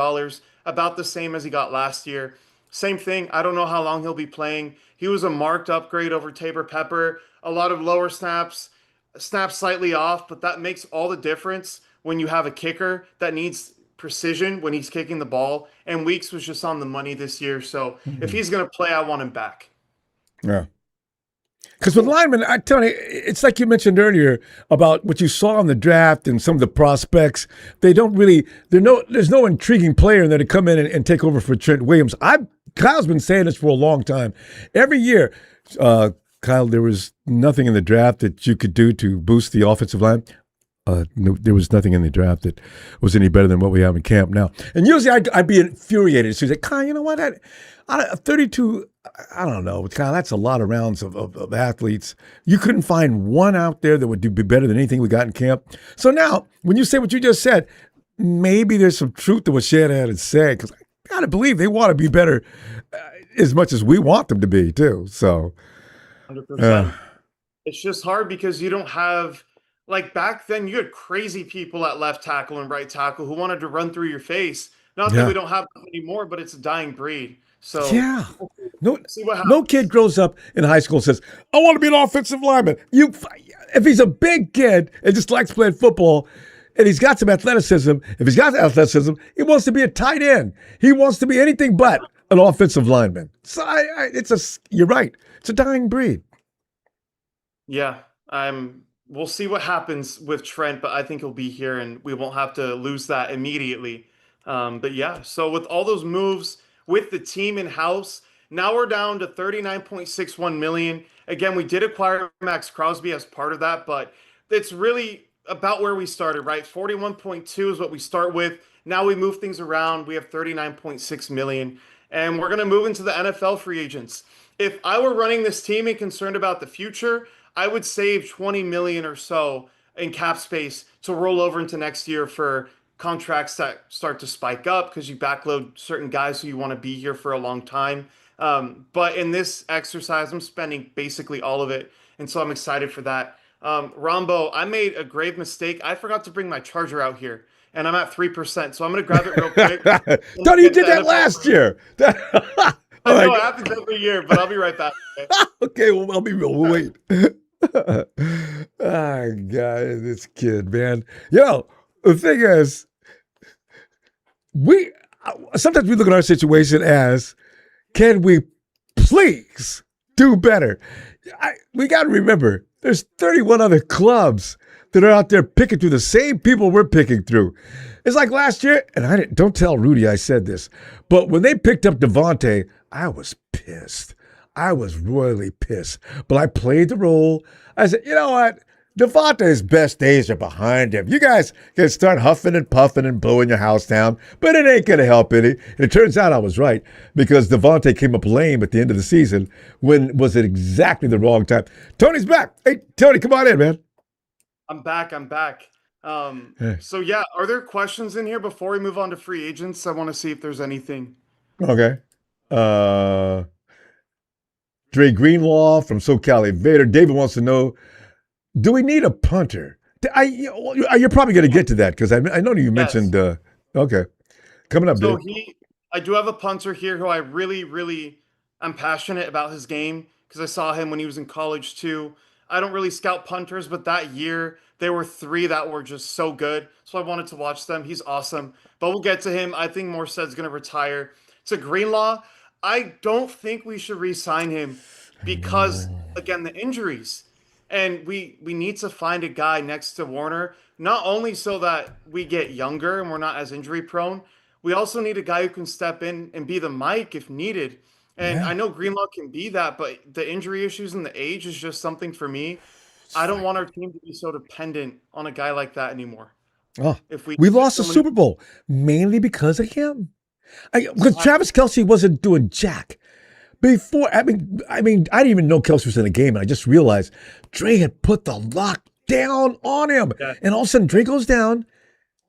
about the same as he got last year. Same thing. I don't know how long he'll be playing. He was a marked upgrade over Tabor Pepper. A lot of lower snaps, snaps slightly off, but that makes all the difference when you have a kicker that needs precision when he's kicking the ball. And Weeks was just on the money this year. So if he's going to play, I want him back. Yeah. Because with linemen, I tell you, it's like you mentioned earlier about what you saw in the draft and some of the prospects. They don't really. There's no intriguing player in there to come in and take over for Trent Williams. Kyle's been saying this for a long time. Every year, Kyle, there was nothing in the draft that you could do to boost the offensive line. No, there was nothing in the draft that was any better than what we have in camp now. And usually I'd be infuriated. So he's like, Kyle, you know what? 32, I don't know, Kyle, that's a lot of rounds of athletes. You couldn't find one out there that would be better than anything we got in camp. So now, when you say what you just said, maybe there's some truth to what Shanahan had said, because I got to believe they want to be better as much as we want them to be, too. So, 100%. It's just hard because you don't have, like back then, you had crazy people at left tackle and right tackle who wanted to run through your face. Not that we don't have them anymore, but it's a dying breed. So yeah. see what happens. No kid grows up in high school and says, I want to be an offensive lineman. If he's a big kid and just likes playing football and he's got some athleticism, if he's got athleticism, he wants to be a tight end. He wants to be anything but an offensive lineman. So you're right. It's a dying breed. Yeah, we'll see what happens with Trent, but I think he'll be here and we won't have to lose that immediately. But yeah, so with all those moves with the team in house, now we're down to 39.61 million. Again, we did acquire Max Crosby as part of that, but it's really about where we started, right? 41.2 is what we start with. Now we move things around. We have 39.6 million, and we're going to move into the NFL free agents. If I were running this team and concerned about the future, I would save 20 million or so in cap space to roll over into next year for contracts that start to spike up because you backload certain guys who you want to be here for a long time. But in this exercise, I'm spending basically all of it. And so I'm excited for that. Ronbo, I made a grave mistake. I forgot to bring my charger out here and I'm at 3%. So I'm going to grab it real quick. Tony, you did that last year. I know it happens every year, but I'll be right back. Okay, well, I'll be real. We'll wait. Ah, God, this kid, man. Yo, the thing is, sometimes we look at our situation as, can we please do better? We got to remember, there's 31 other clubs that are out there picking through the same people we're picking through. It's like last year, and don't tell Rudy I said this, but when they picked up Devontae, I was pissed. I was royally pissed. But I played the role. I said, you know what? Devontae's best days are behind him. You guys can start huffing and puffing and blowing your house down, but it ain't going to help any. And it turns out I was right because Devontae came up lame at the end of the season when was it exactly the wrong time. Tony's back. Hey, Tony, come on in, man. I'm back. So yeah, are there questions in here before we move on to free agents? I want to see if there's anything. Okay. Dre Greenlaw from SoCal Invader. David wants to know, do we need a punter? You're probably going to get to that because I know you mentioned. Okay, coming up. So I do have a punter here who I really, really am passionate about his game because I saw him when he was in college too. I don't really scout punters, but that year there were 3 that were just so good, so I wanted to watch them. He's awesome, but we'll get to him. I think Morstead's going to retire. To Greenlaw, I don't think we should re-sign him because, again, the injuries. And we need to find a guy next to Warner, not only so that we get younger and we're not as injury prone, we also need a guy who can step in and be the Mike if needed. And I know Greenlaw can be that, but the injury issues and the age is just something for me. I don't want our team to be so dependent on a guy like that anymore. Oh, we lost the Super Bowl mainly because of him. Because Travis Kelce wasn't doing jack. Before, I mean, I didn't even know Kelce was in the game, and I just realized Dre had put the lockdown on him. Yeah. And all of a sudden, Dre goes down.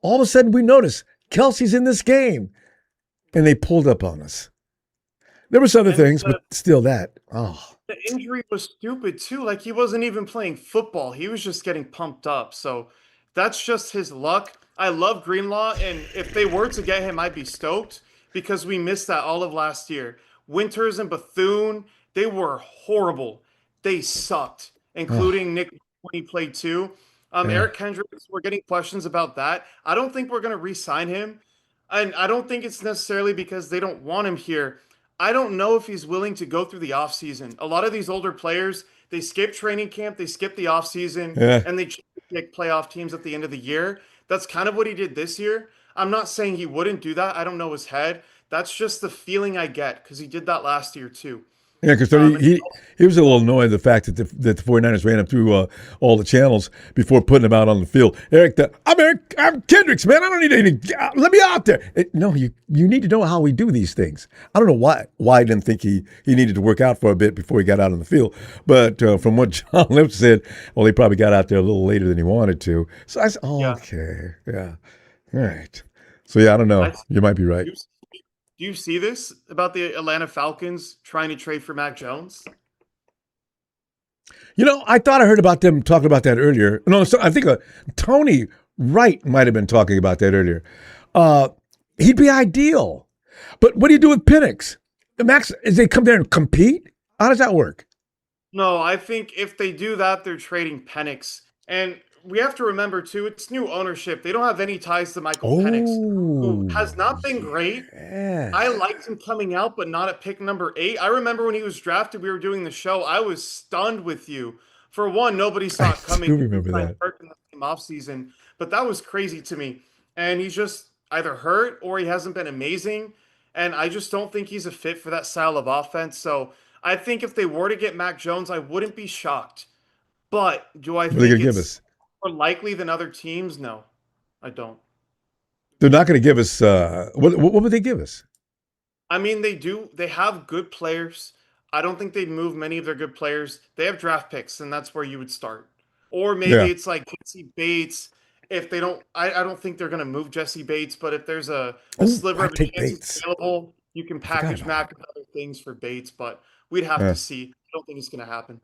All of a sudden, we notice Kelce's in this game. And they pulled up on us. There were some other things, but still that. Oh. The injury was stupid, too. Like, he wasn't even playing football. He was just getting pumped up. So that's just his luck. I love Greenlaw, and if they were to get him, I'd be stoked because we missed that all of last year. Winters and Bethune, they were horrible. They sucked, including Nick when he played too. Eric Kendricks, we're getting questions about that. I don't think we're going to re-sign him. And I don't think it's necessarily because they don't want him here. I don't know if he's willing to go through the offseason. A lot of these older players, They skip training camp, they skip the offseason, Yeah. and they pick playoff teams at the end of the year. That's kind of what he did this year. I'm not saying he wouldn't do that. I don't know his head. That's just the feeling I get because he did that last year too. Yeah, because Um, and he was a little annoyed at the fact that the 49ers ran him through all the channels before putting him out on the field. I'm Kendricks, man. I don't need any. Let me out there. No, you need to know how we do these things. I don't know why I didn't think he needed to work out for a bit before he got out on the field. But from what John Lynch said, well, he probably got out there a little later than he wanted to. So I said, oh, yeah, okay, yeah, all right. So yeah, I don't know. I You might be right. do you see this about the Atlanta Falcons trying to trade for Mac Jones? I thought I heard about them talking about that earlier. No, so I think Tony Wright might have been talking about that earlier. Uh, he'd be ideal. But what do you do with Penix? Max, is they come there and compete? How does that work? No, I think if they do that, they're trading Penix. And we have to remember too, it's new ownership. They don't have any ties to Michael Penix, who Oh, has not been great. I yes. liked him coming out, but not at pick number 8. I remember when he was drafted, we were doing the show. I was stunned with you. For one, nobody I saw it coming. do He remember signed that. hurt in the same offseason, but that was crazy to me. And he's just either hurt or he hasn't been amazing. And I just don't think he's a fit for that style of offense. So I think if they were to get Mac Jones, I wouldn't be shocked. But do I What are they going think to give it's us? more likely than other teams? No, I don't. They're not going to give us, what would they give us? I mean, they do. They have good players. I don't think they'd move many of their good players. They have draft picks, and that's where you would start. Or maybe Yeah. it's like Jesse Bates. If they don't, I don't think they're going to move Jesse Bates, but if there's a Oh, sliver I of a take chance it's Bates. available, you can I forgot package about him. Mac and other things for Bates, but we'd have to Yeah. see. I don't think it's going to happen.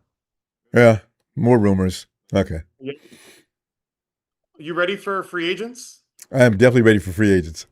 Yeah. More rumors. Okay. Yeah. You ready for free agents? I'm definitely ready for free agents.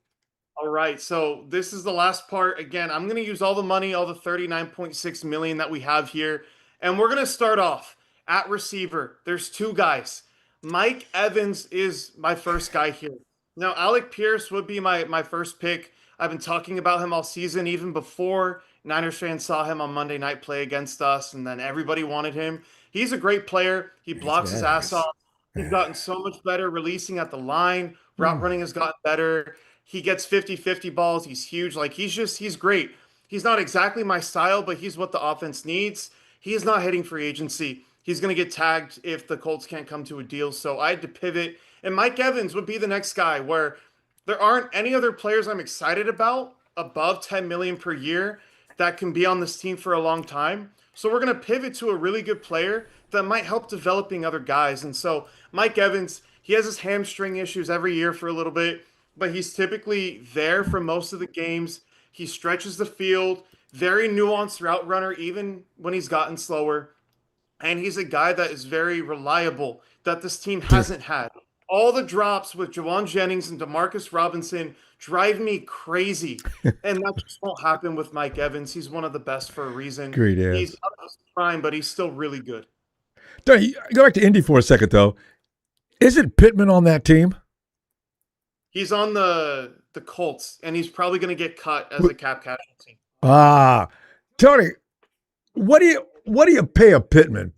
All right, so this is the last part. Again, I'm going to use all the money, all the 39.6 million that we have here, and we're going to start off at receiver. There's two guys. Mike Evans is my first guy here. Now, Alec Pierce would be my first pick. I've been talking about him all season, even before Niners fans saw him on Monday night play against us, and then everybody wanted him. He's a great player. He He's blocks his ass badass. off. He's Yeah. gotten so much better releasing at the line. Route Mm. running has gotten better. He gets 50-50 balls. He's huge. Like he's great. He's not exactly my style, but he's what the offense needs. He is not hitting free agency. He's going to get tagged if the Colts can't come to a deal. So I had to pivot. And Mike Evans would be the next guy where there aren't any other players I'm excited about above 10 million per year that can be on this team for a long time. So we're going to pivot to a really good player that might help developing other guys. And so Mike Evans, he has his hamstring issues every year for a little bit, but he's typically there for most of the games. He stretches the field, very nuanced route runner, even when he's gotten slower. And he's a guy that is very reliable that this team hasn't had. All the drops with Jawan Jennings and Demarcus Robinson drive me crazy. And that just won't happen with Mike Evans. He's one of the best for a reason. Great He's ass. out of his prime, but he's still really good. Go back to Indy for a second, though. Isn't Pittman on that team? He's on the Colts, and he's probably going to get cut as a cap casualty. Ah, Tony, what do you pay a Pittman?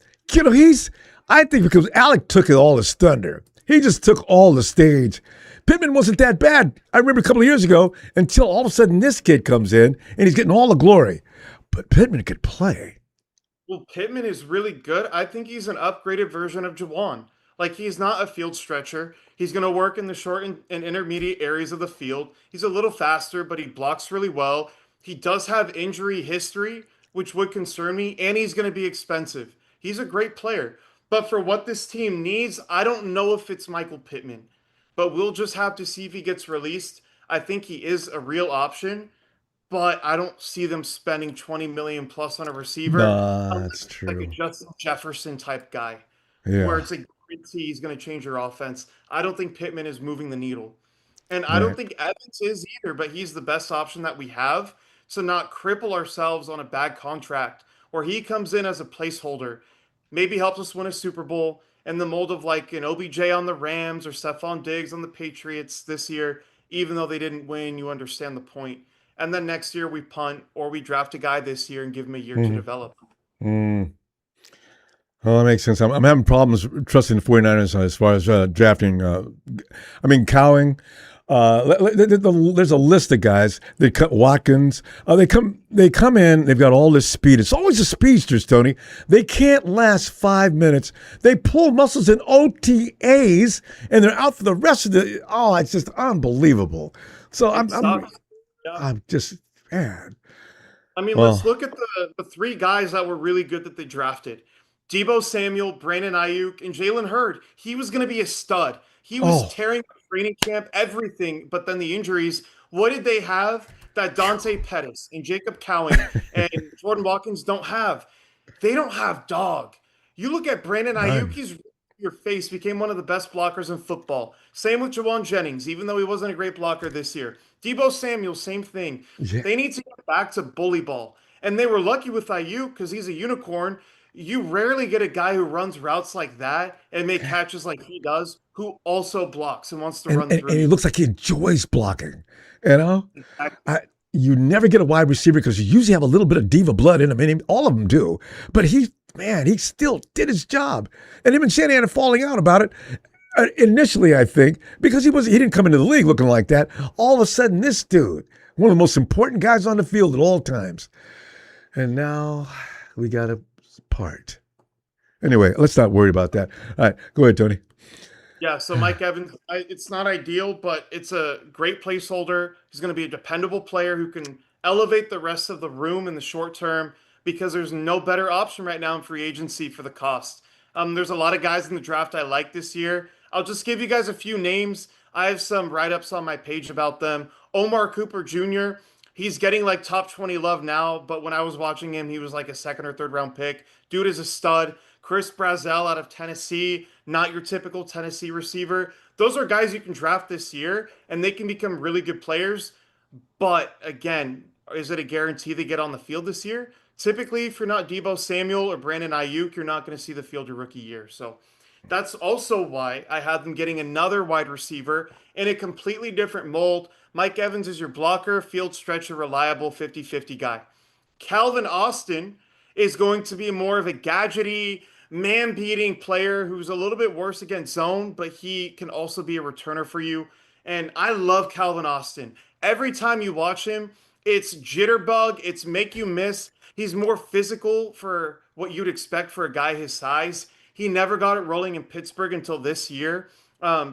I think because Alec took it all his thunder. He just took all the stage. Pittman wasn't that bad. I remember a couple of years ago until all of a sudden this kid comes in and he's getting all the glory. But Pittman could play. Well, Pittman is really good. I think he's an upgraded version of Jawan. Like he's not a field stretcher. He's going to work in the short and intermediate areas of the field. He's a little faster, but he blocks really well. He does have injury history, which would concern me, and he's going to be expensive. He's a great player. But for what this team needs, I don't know if it's Michael Pittman. But we'll just have to see if he gets released. I think he is a real option, but I don't see them spending 20 million plus on a receiver Nah, unless that's it's like a true. Justin Jefferson type guy where Yeah. it's like guarantee he's going to change your offense. I don't think Pittman is moving the needle. And I don't Right. think Evans is either, but he's the best option that we have to not cripple ourselves on a bad contract where he comes in as a placeholder, maybe helps us win a Super Bowl in the mold of like an OBJ on the Rams or Stephon Diggs on the Patriots this year, even though they didn't win, you understand the point. And then next year we punt or we draft a guy this year and give him a year to Mm-hmm. develop. Mm. Well, that makes sense. I'm having problems trusting the 49ers as far as drafting. Cowing. There's a list of guys. They cut Watkins. They come in. They've got all this speed. It's always the speedsters, Tony. They can't last 5 minutes. They pull muscles in OTAs, and they're out for the rest of the. Oh, it's just unbelievable. So It sucks. Yeah. I'm just man. I mean, let's Well, look at the three guys that were really good that they drafted. Debo Samuel, Brandon Ayuk, and Jalen Hurd. He was going to be a stud. He was oh, tearing up training camp, everything, but then the injuries. What did they have that Dante Pettis and Jacob Cowing and Jordan Watkins don't have? They don't have dog. You look at Brandon Ayuk, none. he's your face, became one of the best blockers in football. Same with Jawan Jennings, even though he wasn't a great blocker this year. Debo Samuel, same thing. Yeah. They need to get back to bully ball. And they were lucky with Ayuk because he's a unicorn. You rarely get a guy who runs routes like that and make catches like he does, who also blocks and wants to and, run and, through and he you. looks like he enjoys blocking. You know, I, you never get a wide receiver because you usually have a little bit of diva blood in him. I mean, all of them do. But he still did his job. And him and Shanahan are falling out about it. Initially, I think, because he didn't come into the league looking like that. All of a sudden, this dude, one of the most important guys on the field at all times. And now we got to part. Anyway, let's not worry about that. All right, go ahead, Tony. Yeah, so Mike Evans, it's not ideal, but it's a great placeholder. He's going to be a dependable player who can elevate the rest of the room in the short term because there's no better option right now in free agency for the cost. There's a lot of guys in the draft I like this year. I'll just give you guys a few names. I have some write-ups on my page about them. Omar Cooper Jr., he's getting like top 20 love now, but when I was watching him, he was like a second or third round pick. Dude is a stud. Chris Brazzell out of Tennessee, not your typical Tennessee receiver. Those are guys you can draft this year, and they can become really good players. But again, is it a guarantee they get on the field this year? Typically, if you're not Debo Samuel or Brandon Ayuk, you're not going to see the field your rookie year. So that's also why I have them getting another wide receiver in a completely different mold. Mike Evans is your blocker, field stretcher, reliable 50-50 guy. Calvin Austin is going to be more of a gadgety, man beating player who's a little bit worse against zone, but he can also be a returner for you. And I love Calvin Austin. Every time you watch him, it's jitterbug, it's make you miss. He's more physical for what you'd expect for a guy his size. He never got it rolling in Pittsburgh until this year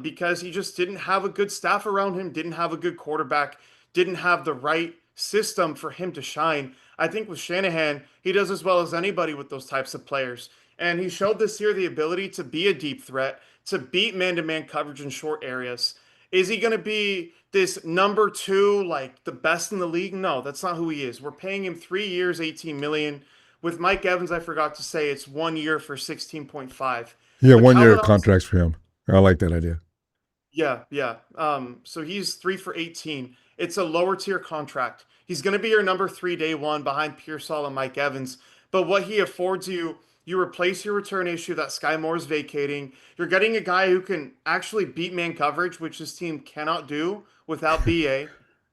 because he just didn't have a good staff around him, didn't have a good quarterback, didn't have the right system for him to shine. I think with Shanahan, he does as well as anybody with those types of players. And he showed this year the ability to be a deep threat, to beat man to man coverage in short areas. Is he going to be this number two, like the best in the league? No, that's not who he is. We're paying him 3 years, 18 million. With Mike Evans, I forgot to say it's 1 year for 16.5. Yeah, But 1 year Calvin Austin, contracts for him. I like that idea. yeah, yeah. So he's 3 for 18. It's a lower tier contract. He's going to be your number three day one behind Pearsall and Mike Evans. But what he affords you, you replace your return issue that Sky Moore is vacating. You're getting a guy who can actually beat man coverage, which this team cannot do without BA.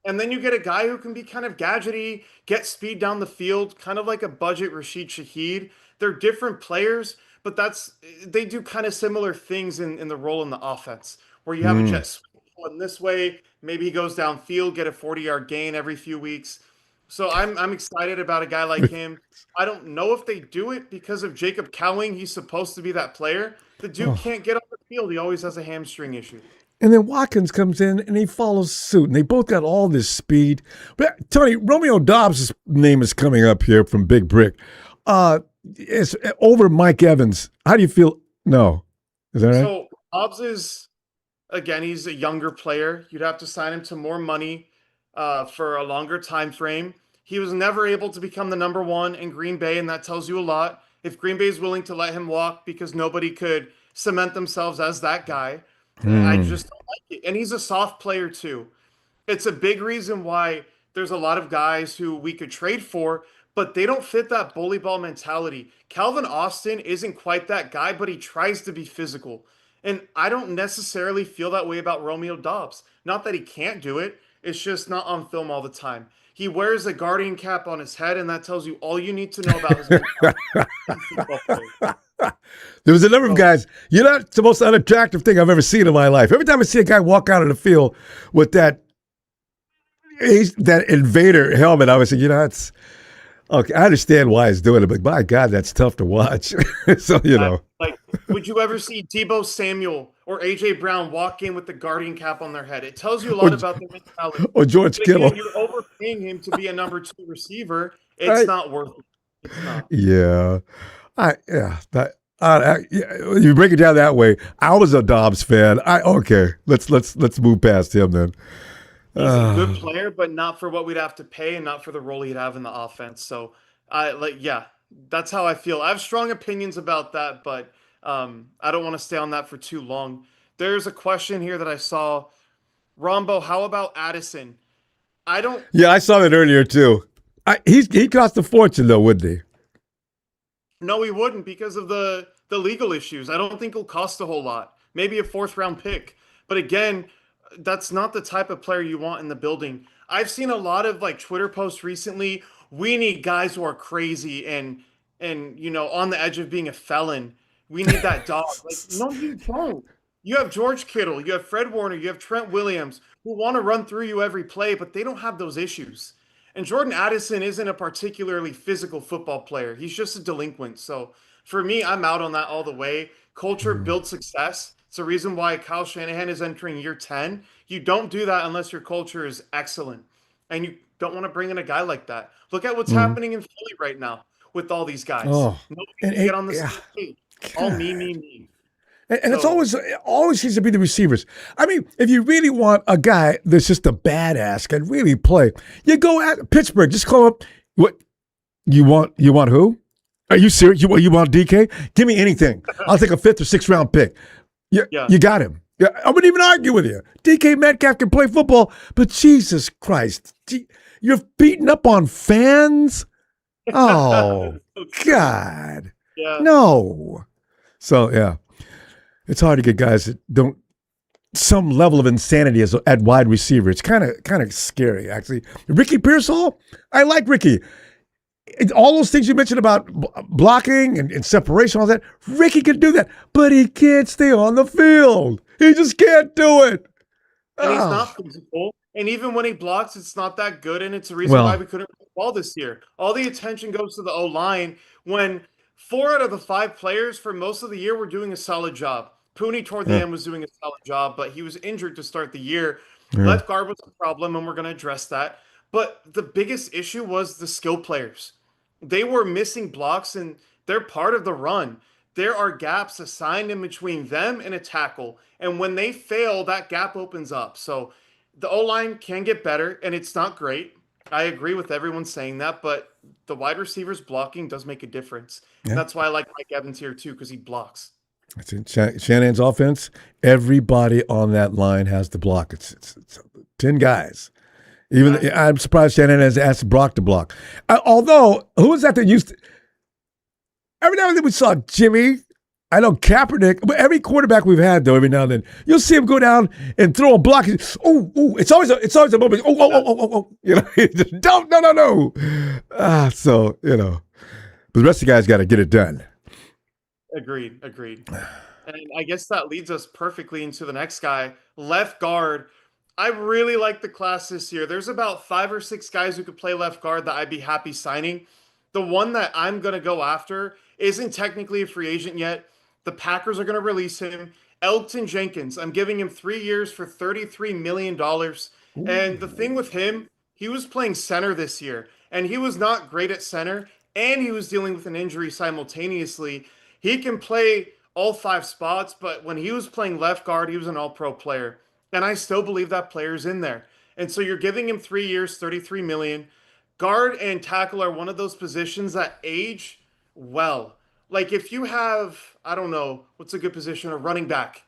And then you get a guy who can be kind of gadgety, get speed down the field, kind of like a budget Rashid Shaheed. They're different players, but they do kind of similar things in the role in the offense, where you have a Mm. jet sweep in this way. Maybe he goes downfield, get a 40-yard gain every few weeks. So I'm excited about a guy like him. I don't know if they do it because of Jacob Cowing. He's supposed to be that player. The dude Oh. can't get on the field. He always has a hamstring issue. And then Watkins comes in and he follows suit, and they both got all this speed. But Tony, Romeo Dobbs' name is coming up here from Big Brick. It's over Mike Evans. How do you feel? No, is that right? So Hobbs is again, he's a younger player. You'd have to sign him to more money for a longer time frame. He was never able to become the number one in Green Bay, and that tells you a lot. If Green Bay is willing to let him walk because nobody could cement themselves as that guy, I Hmm. just don't like it. And he's a soft player too. It's a big reason why there's a lot of guys who we could trade for, but they don't fit that bully ball mentality. Calvin Austin isn't quite that guy, but he tries to be physical. And I don't necessarily feel that way about Romeo Dobbs. Not that he can't do it. It's just not on film all the time. He wears a guardian cap on his head, and that tells you all you need to know about his mentality as a football player. There was a number of So, guys. You know, it's the most unattractive thing I've ever seen in my life. Every time I see a guy walk out of the field with that invader helmet, I was thinking, it's okay. I understand why he's doing it, but my God, that's tough to watch. So like, would you ever see Debo Samuel or AJ Brown walk in with the guardian cap on their head? It tells you a lot or, about their mentality. or George But Kittle. again, you're overpaying him to be a number 2 receiver. It's Right? not worth it. It's not. Yeah. You break it down that way. I was a Dobbs fan. Okay. Let's move past him then. He's a good player, but not for what we'd have to pay and not for the role he'd have in the offense. So that's how I feel. I have strong opinions about that, but I don't want to stay on that for too long. There's a question here that I saw. Rombo, how about Addison? I don't Yeah, I saw that earlier too. He cost a fortune though, wouldn't he? No, he wouldn't because of the legal issues. I don't think he'll cost a whole lot. Maybe a 4th-round pick. But again, that's not the type of player you want in the building. I've seen a lot of like Twitter posts recently. We need guys who are crazy and on the edge of being a felon. We need that dog. Like, no, you don't. You have George Kittle, you have Fred Warner, you have Trent Williams who want to run through you every play, but they don't have those issues. And Jordan Addison isn't a particularly physical football player. He's just a delinquent. So for me, I'm out on that all the way. Culture builds success. It's the reason why Kyle Shanahan is entering year 10. You don't do that unless your culture is excellent. And you don't want to bring in a guy like that. Look at what's Mm. happening in Philly right now with all these guys. Oh, Nobody and can get on the yeah, same page. All me, me, me. and it's So always seems to be the receivers. I mean, if you really want a guy that's just a badass can really play, you go at Pittsburgh. Just call up. What you want? You want who? Are you serious? You want DK? Give me anything. I'll take a 5th or 6th-round pick. yeah. You got him. Yeah, I wouldn't even argue with you. DK Metcalf can play football, but Jesus Christ, you're beating up on fans. Oh God, Yeah. no. So yeah, it's hard to get guys that don't some level of insanity as at wide receiver. It's kind of scary actually. Ricky Pearsall, I like Ricky. All those things you mentioned about blocking and separation, all that, Ricky can do that, but he can't stay on the field. He just can't do it. And he's Oh. not physical. And even when he blocks, it's not that good. And it's the reason why Well, we couldn't run the ball this year. All the attention goes to the O line when 4 out of the 5 players for most of the year were doing a solid job. Pooney toward the yeah, end was doing a solid job, but he was injured to start the year. yeah. Left guard was a problem, and we're going to address that. But the biggest issue was the skill players. They were missing blocks, and they're part of the run. There are gaps assigned in between them and a tackle. And when they fail, that gap opens up. So the O line can get better, and it's not great. I agree with everyone saying that, but the wide receivers blocking does make a difference. And Yeah. that's why I like Mike Evans here too, because he blocks. It's in Shanahan's offense. Everybody on that line has to block. It's 10 guys. Even Right. I'm surprised Shanahan has asked Brock to block. Although, who was that used to? Every now and then we saw Jimmy. I know Kaepernick, but every quarterback we've had, though, every now and then, you'll see him go down and throw a block. It's always a moment. Oh. You know, no. So, but the rest of the guys got to get it done. Agreed. And I guess that leads us perfectly into the next guy, left guard. I really like the class this year. There's about 5 or 6 guys who could play left guard that I'd be happy signing. The one that I'm going to go after isn't technically a free agent yet. The Packers are going to release him. Elgton Jenkins. I'm giving him 3 years for $33 million. And the thing with him, he was playing center this year, and he was not great at center, and he was dealing with an injury simultaneously. He can play all 5 spots, but when he was playing left guard, he was an all-pro player. And I still believe that player's in there. And so you're giving him 3 years, $33 million. Guard and tackle are one of those positions that age well. Like if you have, I don't know, what's a good position? A running back.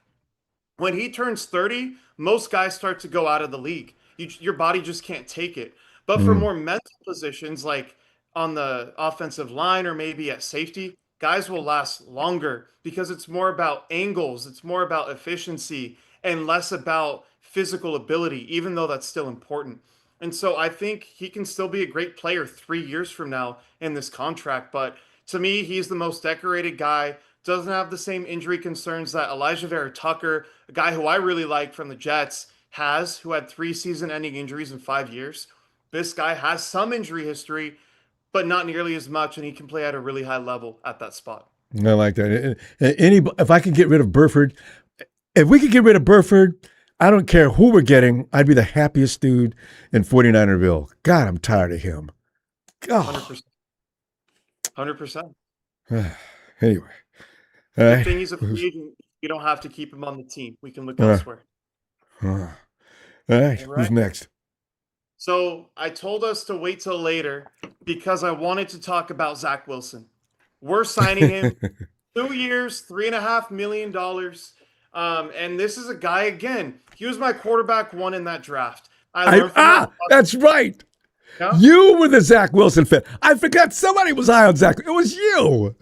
When he turns 30, most guys start to go out of the league. Your body just can't take it. But for Mm. more mental positions, like on the offensive line or maybe at safety, guys will last longer because it's more about angles, it's more about efficiency, and less about physical ability, even though that's still important. And so I think he can still be a great player 3 years from now in this contract. But to me, he's the most decorated guy. Doesn't have the same injury concerns that Elijah Vera Tucker, a guy who I really like from the Jets, has, who had 3 season-ending injuries in 5 years. This guy has some injury history, but not nearly as much, and he can play at a really high level at that spot. I like that. If I could get rid of Burford, if we could get rid of Burford, I don't care who we're getting. I'd be the happiest dude in 49erville. God, I'm tired of him. Oh. 100%. 100%. Anyway. All Good right. thing he's a free agent. You don't have to keep him on the team. We can look elsewhere. All right. All Who's right. next? So I told us to wait till later because I wanted to talk about Zach Wilson. We're signing him 2 years, $3.5 million. And this is a guy, again, he was my quarterback one in that draft. I learned from that. That's right. Yeah. You were the Zach Wilson fan. I forgot somebody was high on Zach. It was you.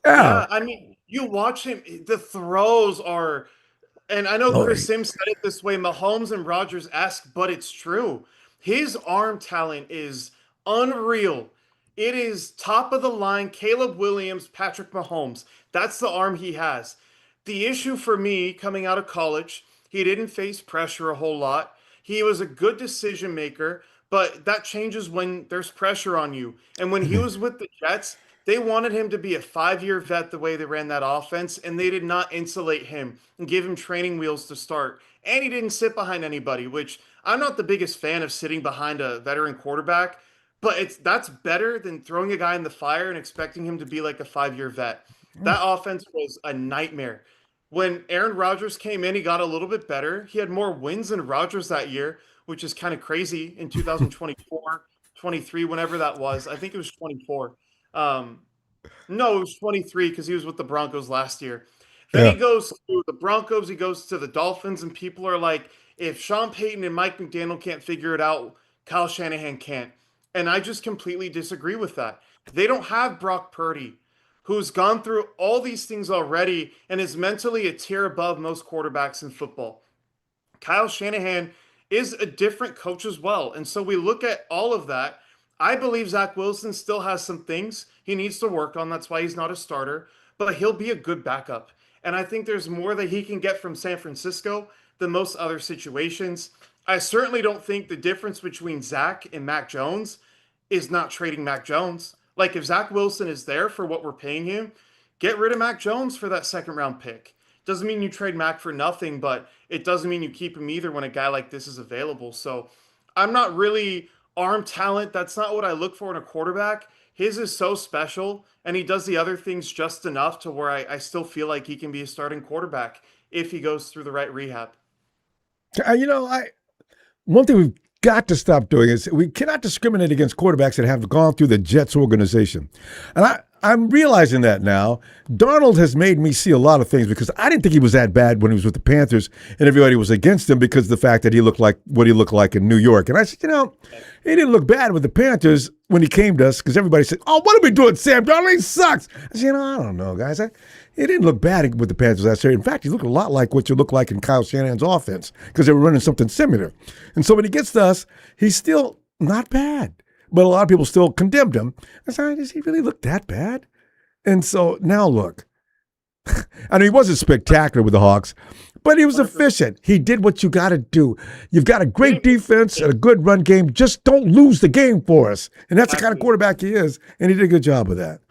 Yeah. I mean, you watch him, the throws are, and I know Chris Sims said it this way, Mahomes and Rodgers-esque, but it's true. His arm talent is unreal. It is top of the line, Caleb Williams, Patrick Mahomes. That's the arm he has. The issue for me coming out of college, he didn't face pressure a whole lot. He was a good decision maker, but that changes when there's pressure on you. And when he was with the Jets, they wanted him to be a 5-year vet the way they ran that offense, and they did not insulate him and give him training wheels to start. And he didn't sit behind anybody, which I'm not the biggest fan of sitting behind a veteran quarterback, but that's better than throwing a guy in the fire and expecting him to be like a 5-year vet. That offense was a nightmare. When Aaron Rodgers came in, he got a little bit better. He had more wins than Rodgers that year, which is kind of crazy in 2024, 23, whenever that was. I think it was 24. No, it was 23 because he was with the Broncos last year. Then he goes to the Broncos, he goes to the Dolphins, and people are like, if Sean Payton and Mike McDaniel can't figure it out, Kyle Shanahan can't. And I just completely disagree with that. They don't have Brock Purdy, who's gone through all these things already and is mentally a tier above most quarterbacks in football. Kyle Shanahan is a different coach as well. And so we look at all of that. I believe Zach Wilson still has some things he needs to work on. That's why he's not a starter, but he'll be a good backup. And I think there's more that he can get from San Francisco than most other situations. I certainly don't think the difference between Zach and Mac Jones is not trading Mac Jones. Like, if Zach Wilson is there for what we're paying him, get rid of Mac Jones for that second round pick. Doesn't mean you trade Mac for nothing, but it doesn't mean you keep him either when a guy like this is available. So I'm not really arm talent. That's not what I look for in a quarterback. His is so special, and he does the other things just enough to where I still feel like he can be a starting quarterback if he goes through the right rehab. One thing we've got to stop doing is we cannot discriminate against quarterbacks that have gone through the Jets organization. And I'm realizing that now. Darnold has made me see a lot of things because I didn't think he was that bad when he was with the Panthers, and everybody was against him because of the fact that he looked like what he looked like in New York. And I said, he didn't look bad with the Panthers when he came to us because everybody said, oh, what are we doing, Sam Darnold? He sucks. I said, I don't know, guys. He didn't look bad with the Panthers last year. In fact, he looked a lot like what you look like in Kyle Shanahan's offense because they were running something similar. And so when he gets to us, he's still not bad. But a lot of people still condemned him. I said, does he really look that bad? And so now look. I mean, he wasn't spectacular with the Hawks, but he was efficient. He did what you got to do. You've got a great defense and a good run game. Just don't lose the game for us. And that's the kind of quarterback he is, and he did a good job of that.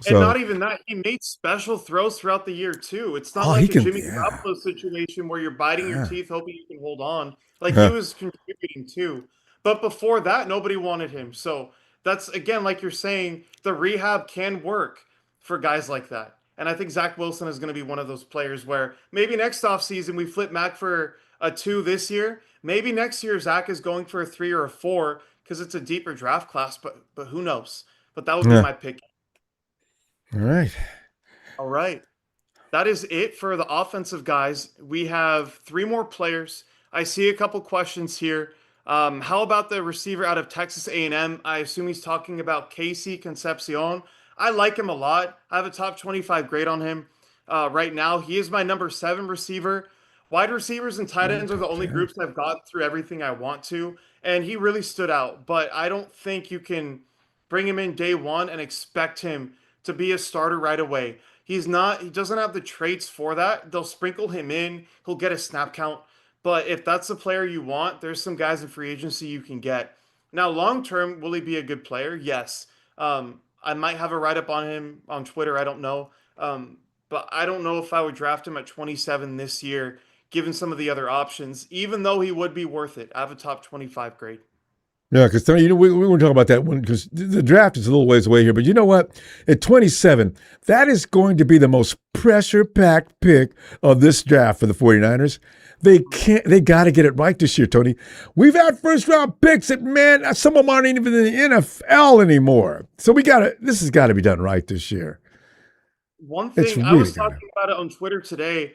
So, and not even that, he made special throws throughout the year too. It's not like a Jimmy Garoppolo situation where you're biting your teeth hoping you can hold on. Like, he was contributing too. But before that, nobody wanted him. So that's, again, like you're saying, the rehab can work for guys like that. And I think Zach Wilson is going to be one of those players where maybe next offseason we flip Mac for a 2 this year. Maybe next year Zach is going for a 3 or a 4 because it's a deeper draft class, but who knows? But that would be my pick. All right. All right. That is it for the offensive guys. We have 3 more players. I see a couple questions here. How about the receiver out of Texas A&M? I assume he's talking about Casey Concepcion. I like him a lot. I have a top 25 grade on him right now. He is my number 7 receiver. Wide receivers and tight One ends are the top only 10. groups I've gotten through everything I want to, and he really stood out. But I don't think you can bring him in day one and expect him to be a starter right away. He's not, he doesn't have the traits for that. They'll sprinkle him in, he'll get a snap count. But if that's the player you want, there's some guys in free agency you can get. Now, long term, will he be a good player? Yes. I might have a write up on him on Twitter. I don't know. But I don't know if I would draft him at 27 this year given some of the other options, even though he would be worth it. I have a top 25 grade. Yeah, because Tony, we were talking about that one because the draft is a little ways away here. But you know what? At 27, that is going to be the most pressure-packed pick of this draft for the 49ers. They got to get it right this year, Tony. We've had first-round picks that, man, some of them aren't even in the NFL anymore. So this has got to be done right this year. One It's thing I really was got to. talking about it on Twitter today,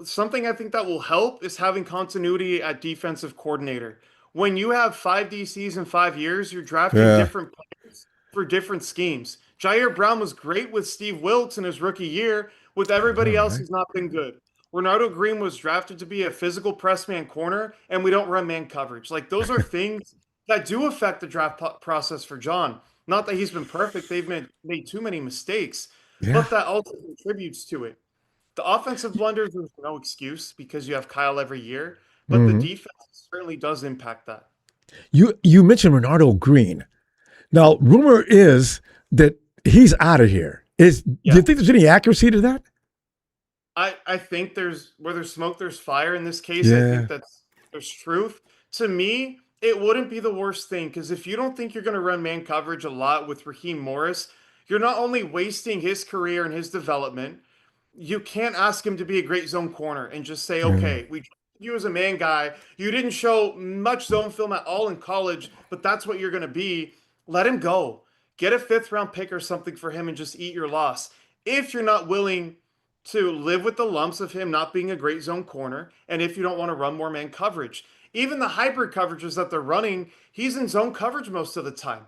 something I think that will help is having continuity at defensive coordinator. When you have five DCs in 5 years, you're drafting Yeah. different players for different schemes. Jair Brown was great with Steve Wilkes in his rookie year. With All everybody else, right. he's not been good. Ronaldo Green was drafted to be a physical press man corner, and we don't run man coverage. Like those are things that do affect the draft process for John. Not that he's been perfect; they've made too many mistakes, Yeah. but that also contributes to it. The offensive blunders, there's no excuse because you have Kyle every year, but the Mm-hmm. defense certainly does impact that. You mentioned Renardo Green. Now, rumor is that he's out of here. Do Yeah. you think there's any accuracy to that? I think there's where there's smoke, there's fire in this case. I Yeah. think there's truth. To me, it wouldn't be the worst thing because if you don't think you're going to run man coverage a lot with Raheem Morris, you're not only wasting his career and his development, you can't ask him to be a great zone corner and just say, Yeah. okay, we drafted you as a man guy. You didn't show much zone film at all in college, but that's what you're going to be. Let him go. Get a fifth round pick or something for him and just eat your loss. If you're not willing to live with the lumps of him not being a great zone corner, and if you don't want to run more man coverage, even the hybrid coverages that they're running, he's in zone coverage most of the time.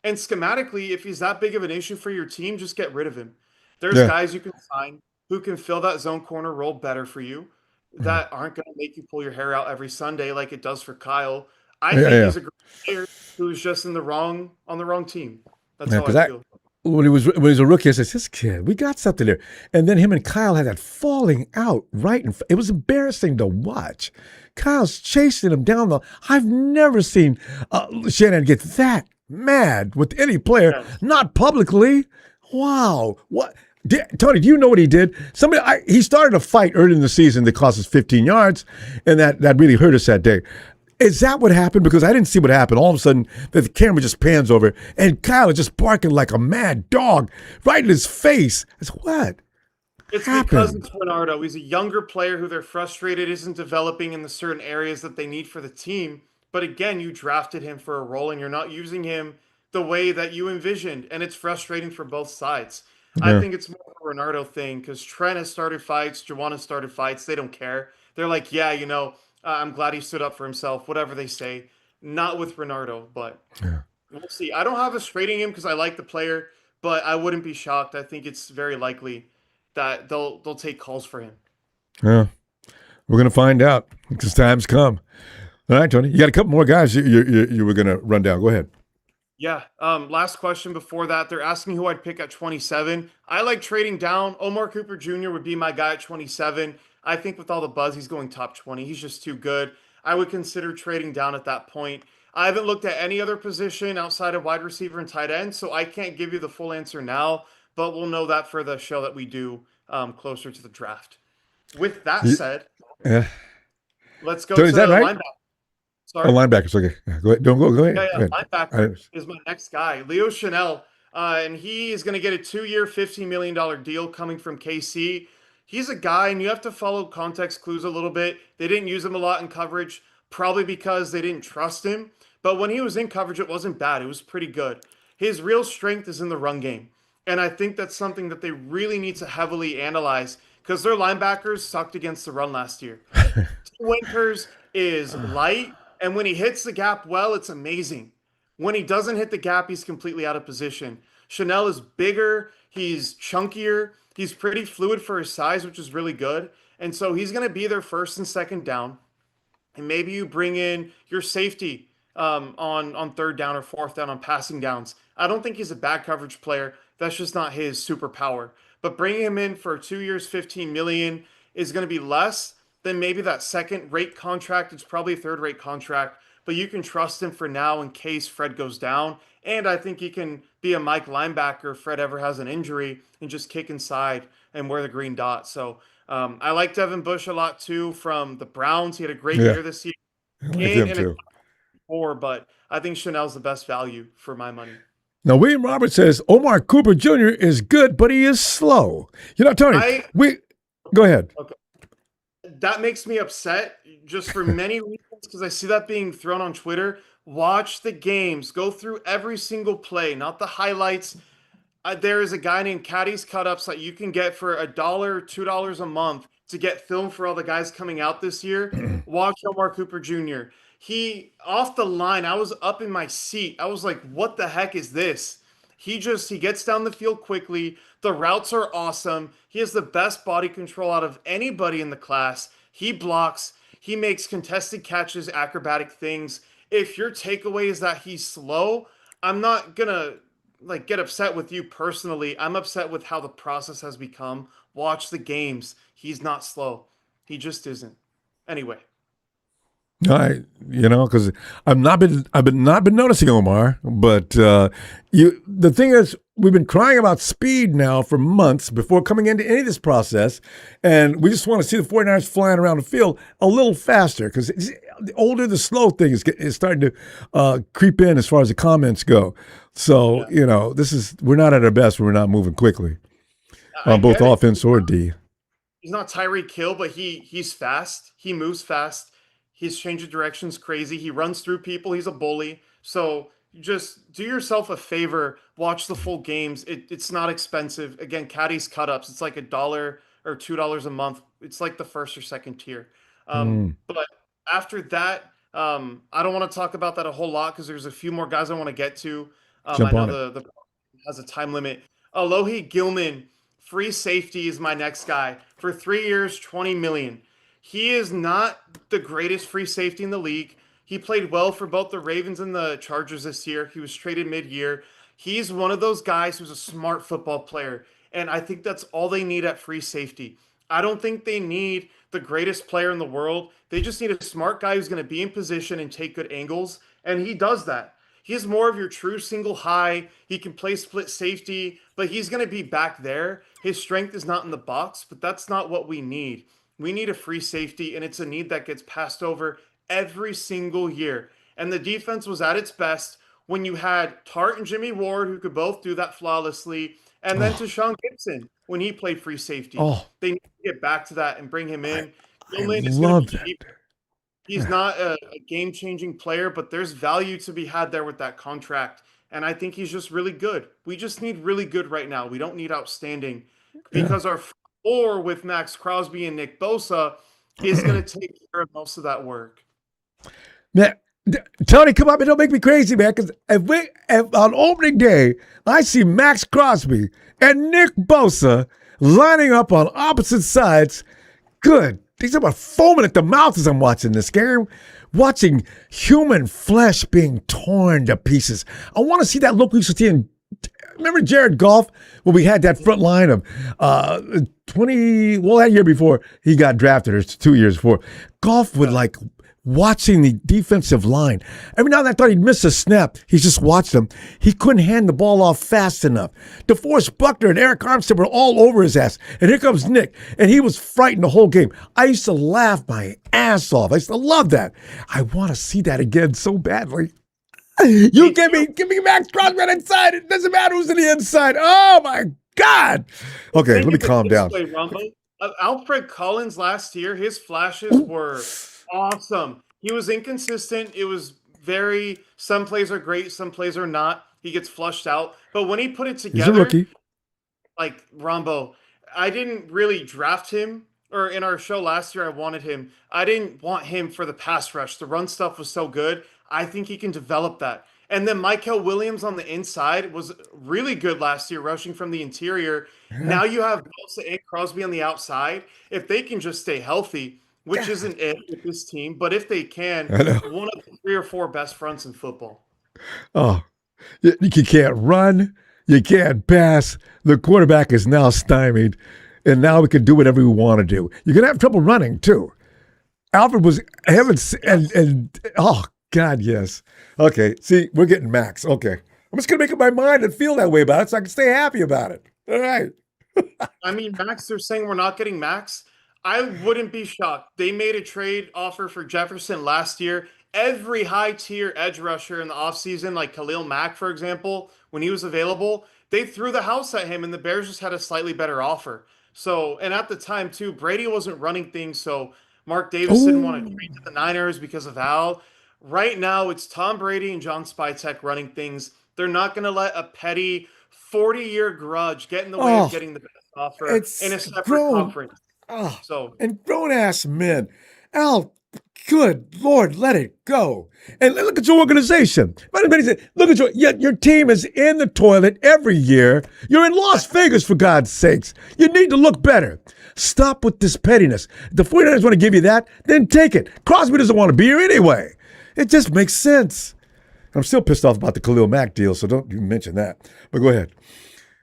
And schematically, if he's that big of an issue for your team, just get rid of him. There's Yeah. guys you can sign who can fill that zone corner role better for you Yeah. that aren't going to make you pull your hair out every Sunday like it does for Kyle. I Yeah. think Yeah. he's a great player who's just in the wrong on the wrong team. That's Yeah. how I Because feel. when he was a rookie, I said, "This kid, we got something there." And then him and Kyle had that falling out right, it was embarrassing to watch. Kyle's chasing him down the. I've never seen Shanahan get that mad with any player, Yeah. not publicly. Wow, what? Tony, do you know what he did? He started a fight early in the season that cost us 15 yards, and that really hurt us that day. Is that what happened? Because I didn't see what happened. All of a sudden, the camera just pans over, and Kyle is just barking like a mad dog right in his face. It's what It's because happened? it's Bernardo. He's a younger player who they're frustrated isn't developing in the certain areas that they need for the team. But again, you drafted him for a role and you're not using him the way that you envisioned. And it's frustrating for both sides. I Yeah, think it's more of a Bernardo thing because Trent has started fights, Juwan has started fights. They don't care. They're like, yeah, I'm glad he stood up for himself, whatever they say. Not with Bernardo, but yeah, we'll see. I don't have us trading him because I like the player, but I wouldn't be shocked. I think it's very likely that they'll take calls for him. yeah. We're gonna find out because time's come. All right, Tony, you got a couple more guys you were gonna run down. Go ahead. Yeah. Last question before that. They're asking who I'd pick at 27. I like trading down. Omar Cooper Jr. would be my guy at 27. I think with all the buzz, he's going top 20. He's just too good. I would consider trading down at that point. I haven't looked at any other position outside of wide receiver and tight end, so I can't give you the full answer now, but we'll know that for the show that we do closer to the draft. With that said, Yeah, let's go Tony, to is that right? linebacker. Oh, Sorry. linebackers. Okay, yeah, go ahead. Don't go. Go ahead. Yeah, Go yeah. ahead. Linebacker is my next guy, Leo Chanel. And he is going to get a 2 year, $15 million deal coming from KC. He's a guy, and you have to follow context clues a little bit. They didn't use him a lot in coverage, probably because they didn't trust him. But when he was in coverage, it wasn't bad. It was pretty good. His real strength is in the run game. And I think that's something that they really need to heavily analyze because their linebackers sucked against the run last year. Winters is light, and when he hits the gap well, it's amazing. When he doesn't hit the gap, he's completely out of position. Chanel is bigger, he's chunkier, he's pretty fluid for his size, which is really good. And so he's going to be their first and second down. And maybe you bring in your safety on third down or fourth down on passing downs. I don't think he's a bad coverage player. That's just not his superpower. But bringing him in for 2 years, 15 million is going to be less than maybe that second rate contract. It's probably a third rate contract, but you can trust him for now in case Fred goes down. And I think he can be a Mike linebacker if Fred ever has an injury and just kick inside and wear the green dot. So I like Devin Bush a lot too from the Browns. He had a great Yeah, year this year I like and him in a too. four, but I think Chanel's the best value for my money. Now, William Roberts says Omar Cooper Jr. is good, but he is slow. Tony, I we go ahead. okay. That makes me upset just for many reasons because I see that being thrown on Twitter. Watch the games, go through every single play, not the highlights. There is a guy named Caddy's Cut Ups that you can get for $1, $2 a month to get film for all the guys coming out this year. Watch Omar Cooper Jr. He off the line, I was up in my seat. I was like, what the heck is this? He gets down the field quickly. The routes are awesome. He has the best body control out of anybody in the class. He blocks. He makes contested catches, acrobatic things. If your takeaway is that he's slow, I'm not gonna get upset with you personally. I'm upset with how the process has become. Watch the games. He's not slow. He just isn't. Anyway, Because I've been noticing Omar, but the thing is, we've been crying about speed now for months before coming into any of this process, and we just want to see the 49ers flying around the field a little faster because the older the slow thing is starting to creep in as far as the comments go. So yeah, we're not at our best when we're not moving quickly I on both get it. offense or D. He's not Tyreek Hill, but he's fast. He moves fast. His change of direction's crazy. He runs through people. He's a bully. So just do yourself a favor. Watch the full games. It's not expensive. Again, Caddy's cut ups. It's like $1 or $2 a month. It's like the first or second tier. Mm, But after that, I don't want to talk about that a whole lot because there's a few more guys I want to get to. I jump know on it. the has a time limit. Alohi Gilman, free safety, is my next guy for 3 years, 20 million. He is not the greatest free safety in the league. He played well for both the Ravens and the Chargers this year. He was traded mid-year. He's one of those guys who's a smart football player, and I think that's all they need at free safety. I don't think they need the greatest player in the world. They just need a smart guy who's going to be in position and take good angles, and he does that. He's more of your true single high. He can play split safety, but he's going to be back there. His strength is not in the box, but that's not what we need. We need a free safety, and it's a need that gets passed over every single year. And the defense was at its best when you had Tart and Jimmy Ward, who could both do that flawlessly, and then Oh, Tashawn Gibson when he played free safety. oh, They need to get back to that and bring him I in. I Gilman is going to be love that. cheap. He's not a game-changing player, but there's value to be had there with that contract. And I think he's just really good. We just need really good right now. We don't need outstanding Yeah. because our floor with Max Crosby and Nick Bosa is going to take care of most of that work. Now, Tony, come on, man, don't make me crazy, man. Because if on opening day, I see Max Crosby and Nick Bosa lining up on opposite sides, good. These are about foaming at the mouth as I'm watching this game. Watching human flesh being torn to pieces. I want to see that look we used to see in. Remember Jared Goff when we had that front line of 20, well, that year before he got drafted, or 2 years before. Goff would like watching the defensive line. Every now and then I thought he'd miss a snap. He's just watched them. He couldn't hand the ball off fast enough. DeForest Buckner and Eric Armstead were all over his ass. And here comes Nick. And he was frightened the whole game. I used to laugh my ass off. I used to love that. I want to see that again so badly. You give me Max Crosby on inside. It doesn't matter who's on the inside. Oh my God. Okay, let Think me of it calm this down. way, Rumbo. Alfred Collins last year, his flashes were awesome. He was inconsistent. It was some plays are great, some plays are not. He gets flushed out. But when he put it He's a together, rookie. like Rombo, I didn't really draft him, or in our show last year, I wanted him. I didn't want him for the pass rush. The run stuff was so good. I think he can develop that. And then Michael Williams on the inside was really good last year, rushing from the interior. Yeah. Now you have Bosa and Crosby on the outside. If they can just stay healthy, which God, isn't it with this team, but if they can, I know. one of the 3 or 4 best fronts in football. Oh, you can't run. You can't pass. The quarterback is now stymied, and now we can do whatever we want to do. You're going to have trouble running, too. Alfred was him and oh God, yes. Okay, see, we're getting Max. Okay, I'm just gonna make up my mind and feel that way about it, so I can stay happy about it. All right. I mean, Max, they're saying we're not getting Max. I wouldn't be shocked. They made a trade offer for Jefferson last year. Every high tier edge rusher in the offseason, like Khalil Mack, for example, when he was available, they threw the house at him, and the Bears just had a slightly better offer. So, and at the time, too, Brady wasn't running things. So, Mark Davis didn't want to Oh, trade to the Niners because of Al. Right now, it's Tom Brady and John Spytek running things. They're not going to let a petty 40-year grudge get in the way of oh, getting the best offer in it's a separate grown. conference. Oh, So, and grown ass men. Al, good Lord, let it go. And look at your organization. Look at your team is in the toilet every year. You're in Las Vegas, for God's sakes. You need to look better. Stop with this pettiness. If the 49ers want to give you that, then take it. Crosby doesn't want to be here anyway. It just makes sense. I'm still pissed off about the Khalil Mack deal, so don't you mention that. But go ahead.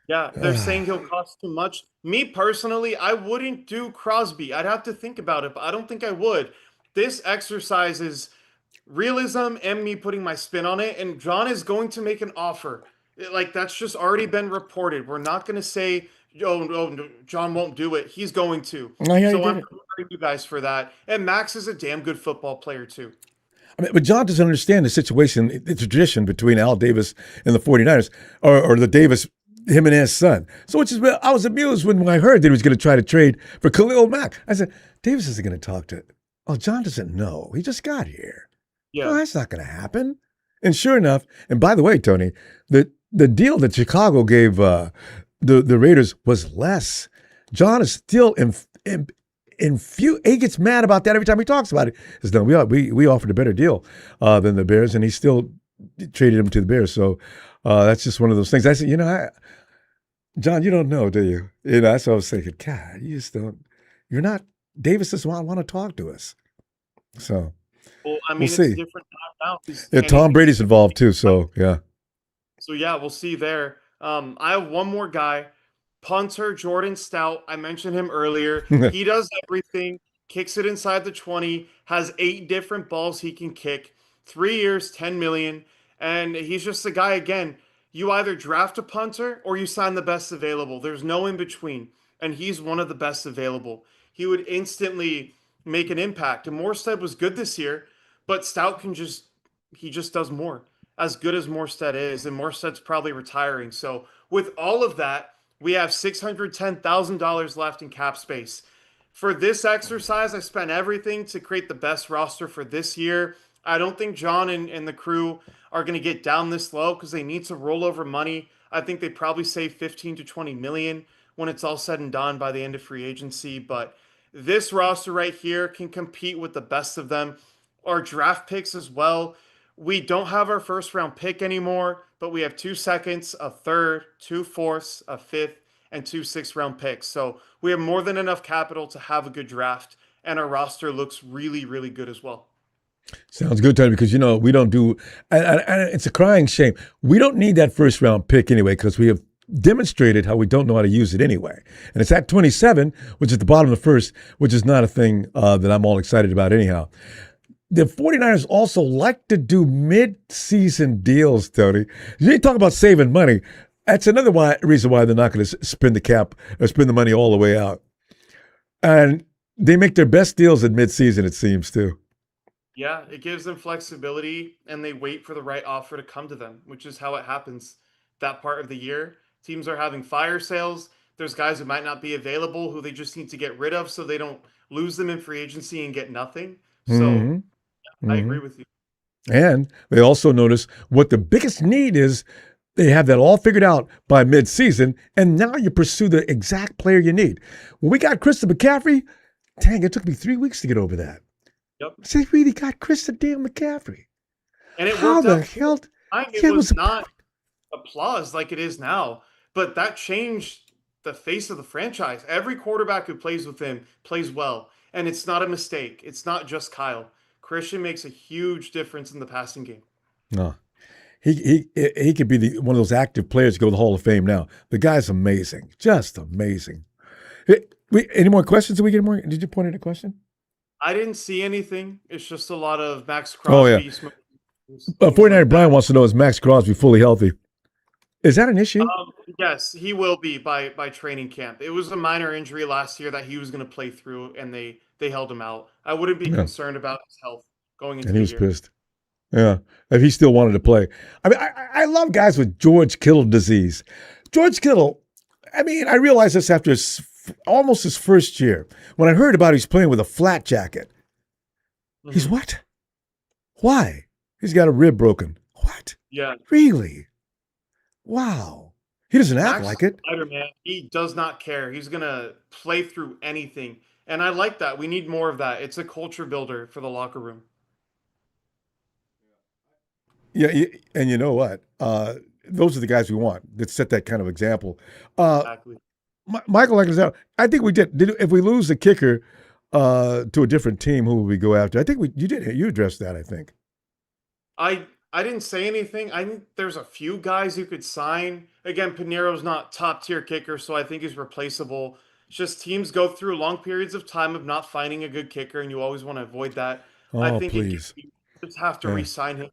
yeah, they're saying he'll cost too much. Me personally, I wouldn't do Crosby. I'd have to think about it, but I don't think I would. This exercise is realism and me putting my spin on it, and John is going to make an offer. Like, that's just already been reported. We're not going to say, oh, no, John won't do it. He's going to. Oh, yeah, he So did I'm it. preparing you guys for that. And Max is a damn good football player, too. I mean, but John doesn't understand the situation, the tradition between Al Davis and the 49ers, or the Davis, him and his son. So, which is, I was amused when I heard that he was going to try to trade for Khalil Mack. I said, Davis isn't going to talk to, oh, John doesn't know. He just got here. No, Yeah. that's not going to happen. And sure enough, and by the way, Tony, the deal that Chicago gave the Raiders was less. John is still he gets mad about that every time he talks about it. He says, no, we offered a better deal than the Bears, and he still traded him to the Bears. So that's just one of those things. I said, John, you don't know, do you? That's what I was thinking. God, you just don't. You're not. Davis doesn't want to talk to us. So Well, I we'll mean, it's see. different now. Yeah, Tom Brady's involved too. So yeah. So yeah, we'll see there. I have one more guy, punter Jordan Stout. I mentioned him earlier. He does everything, kicks it inside the 20, has 8 different balls he can kick, 3 years, 10 million, and he's just a guy again. You either draft a punter or you sign the best available. There's no in between, and he's one of the best available. He would instantly make an impact. And Morstead was good this year, but Stout he just does more. As good as Morstead is, and Morstead's probably retiring. So with all of that, we have $610,000 left in cap space. For this exercise, I spent everything to create the best roster for this year. I don't think John and the crew are going to get down this low because they need to roll over money. I think they probably save 15 to 20 million when it's all said and done by the end of free agency. But this roster right here can compete with the best of them. Our draft picks as well. We don't have our first round pick anymore, but we have 2 seconds, a third, 2 fourths, a fifth, and 2 6th-round picks. So we have more than enough capital to have a good draft, and our roster looks really, really good as well. Sounds good, Tony, because we don't do, and it's a crying shame. We don't need that first round pick anyway, because we have demonstrated how we don't know how to use it anyway. And it's at 27, which is the bottom of the first, which is not a thing that I'm all excited about anyhow. The 49ers also like to do mid-season deals, Tony. You talk about saving money. That's another reason why they're not going to spend the cap or spend the money all the way out. And they make their best deals at mid-season, it seems, too. Yeah, it gives them flexibility, and they wait for the right offer to come to them, which is how it happens that part of the year. Teams are having fire sales. There's guys who might not be available who they just need to get rid of so they don't lose them in free agency and get nothing. So Mm-hmm. I Mm-hmm. agree with you. And they also notice what the biggest need is. They have that all figured out by mid-season, and now you pursue the exact player you need. When we got Christian McCaffrey, dang, it took me 3 weeks to get over that. Yep. I said, really got Christian damn McCaffrey. And it How worked the out. hell? time, it Yeah, it was was not applause like it is now, but that changed the face of the franchise. Every quarterback who plays with him plays well, and it's not a mistake. It's not just Kyle. Christian makes a huge difference in the passing game. no. He could be one of those active players to go to the Hall of Fame now. The guy's amazing, just amazing. Any more questions? Did we get more? Did you point out a question? I didn't see anything. It's just a lot of Max Oh yeah, Crosby, things 49 like Brian that. wants to know, is Max Crosby fully healthy? Is that an issue? Yes, he will be by training camp. It was a minor injury last year that he was going to play through, and they held him out. I wouldn't be Yeah, concerned about his health going into and he the was year. pissed. Yeah, if he still wanted to play. I mean, I love guys with George Kittle disease. George Kittle. I mean, I realized this after almost his first year when I heard about he's playing with a flat jacket. He's Mhm. what? Why? He's got a rib broken. What? Yeah, Really? Wow. He doesn't act Max is like a it. fighter, man. He does not care. He's gonna play through anything, and I like that. We need more of that. It's a culture builder for the locker room. Yeah, and you know what? Those are the guys we want that set that kind of example. Uh, Exactly. Michael Alexander, I think we did. If we lose the kicker to a different team, who would we go after? I think you did. You addressed that, I think. I didn't say anything. I think there's a few guys you could sign. Again, Pinero's not top tier kicker, so I think he's replaceable. It's just teams go through long periods of time of not finding a good kicker, and you always want to avoid that. I Oh, think it please. you just have to Yeah. re-sign him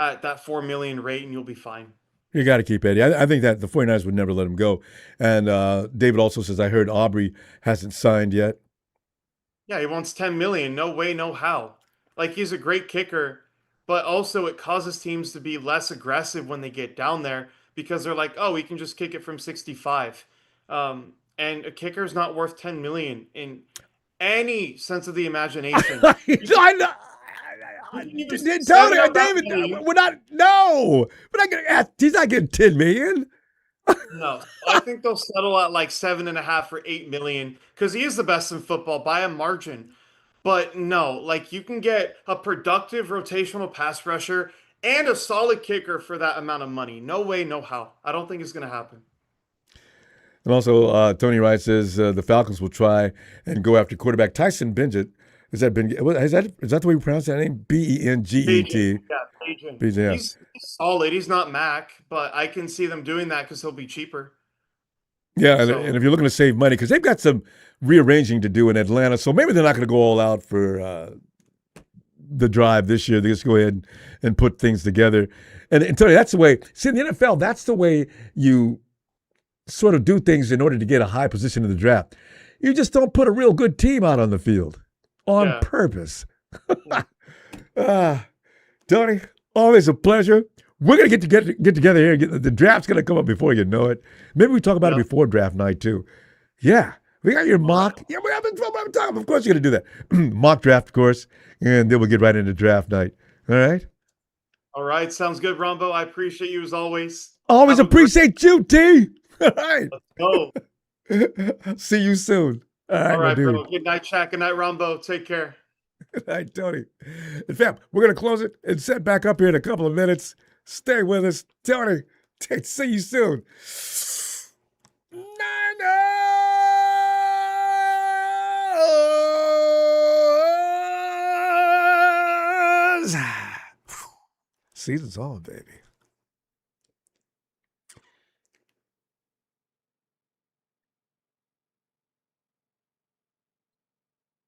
at that 4 million rate, and you'll be fine. You got to keep Eddie. I think that the 49ers would never let him go. And David also says, I heard Aubrey hasn't signed yet. Yeah, he wants 10 million. No way, no how. Like he's a great kicker, but also it causes teams to be less aggressive when they get down there because they're like, oh, we can just kick it from 65. And a kicker is not worth 10 million in any sense of the imagination. I know. You can either set Tony, it at that David, money. we're not. No, we're not going to ask. He's not getting 10 million. No, I think they'll settle at like 7.5 or 8 million because he is the best in football by a margin. But no, like you can get a productive rotational pass rusher and a solid kicker for that amount of money. No way, no how. I don't think it's going to happen. And also, Tony Wright says the Falcons will try and go after quarterback Tyson Bingett. Is that is that the way you pronounce that name? Agent, Benget. yeah, agent. Yeah. He's solid. He's not Mac, but I can see them doing that because he'll be cheaper. Yeah, and So if you're looking to save money, because they've got some rearranging to do in Atlanta, so maybe they're not going to go all out for the drive this year. They just go ahead and put things together. And Tony, that's the way. See, in the NFL, that's the way you sort of do things in order to get a high position in the draft. You just don't put a real good team out on the field on yeah, purpose. Tony, always a pleasure. We're gonna get together here. The draft's gonna come up before you know it. Maybe we talk about it yeah. before draft night too. Yeah, we got your All right. mock. Yeah, we haven't talking. Of course, you're gonna do that. Mock draft, of course, and then we'll get right into draft night. All right. All right, sounds good, Rombo. I appreciate you as always. Always Have a great appreciate you, T. All right. go. See you soon. All All right, my right, dude. bro. Good night, Shaq. Good night, Rombo. Take care. All right, Tony. In fact, we're gonna close it and set back up here in a couple of minutes. Stay with us, Tony. See you soon. Niners! Season's on, baby.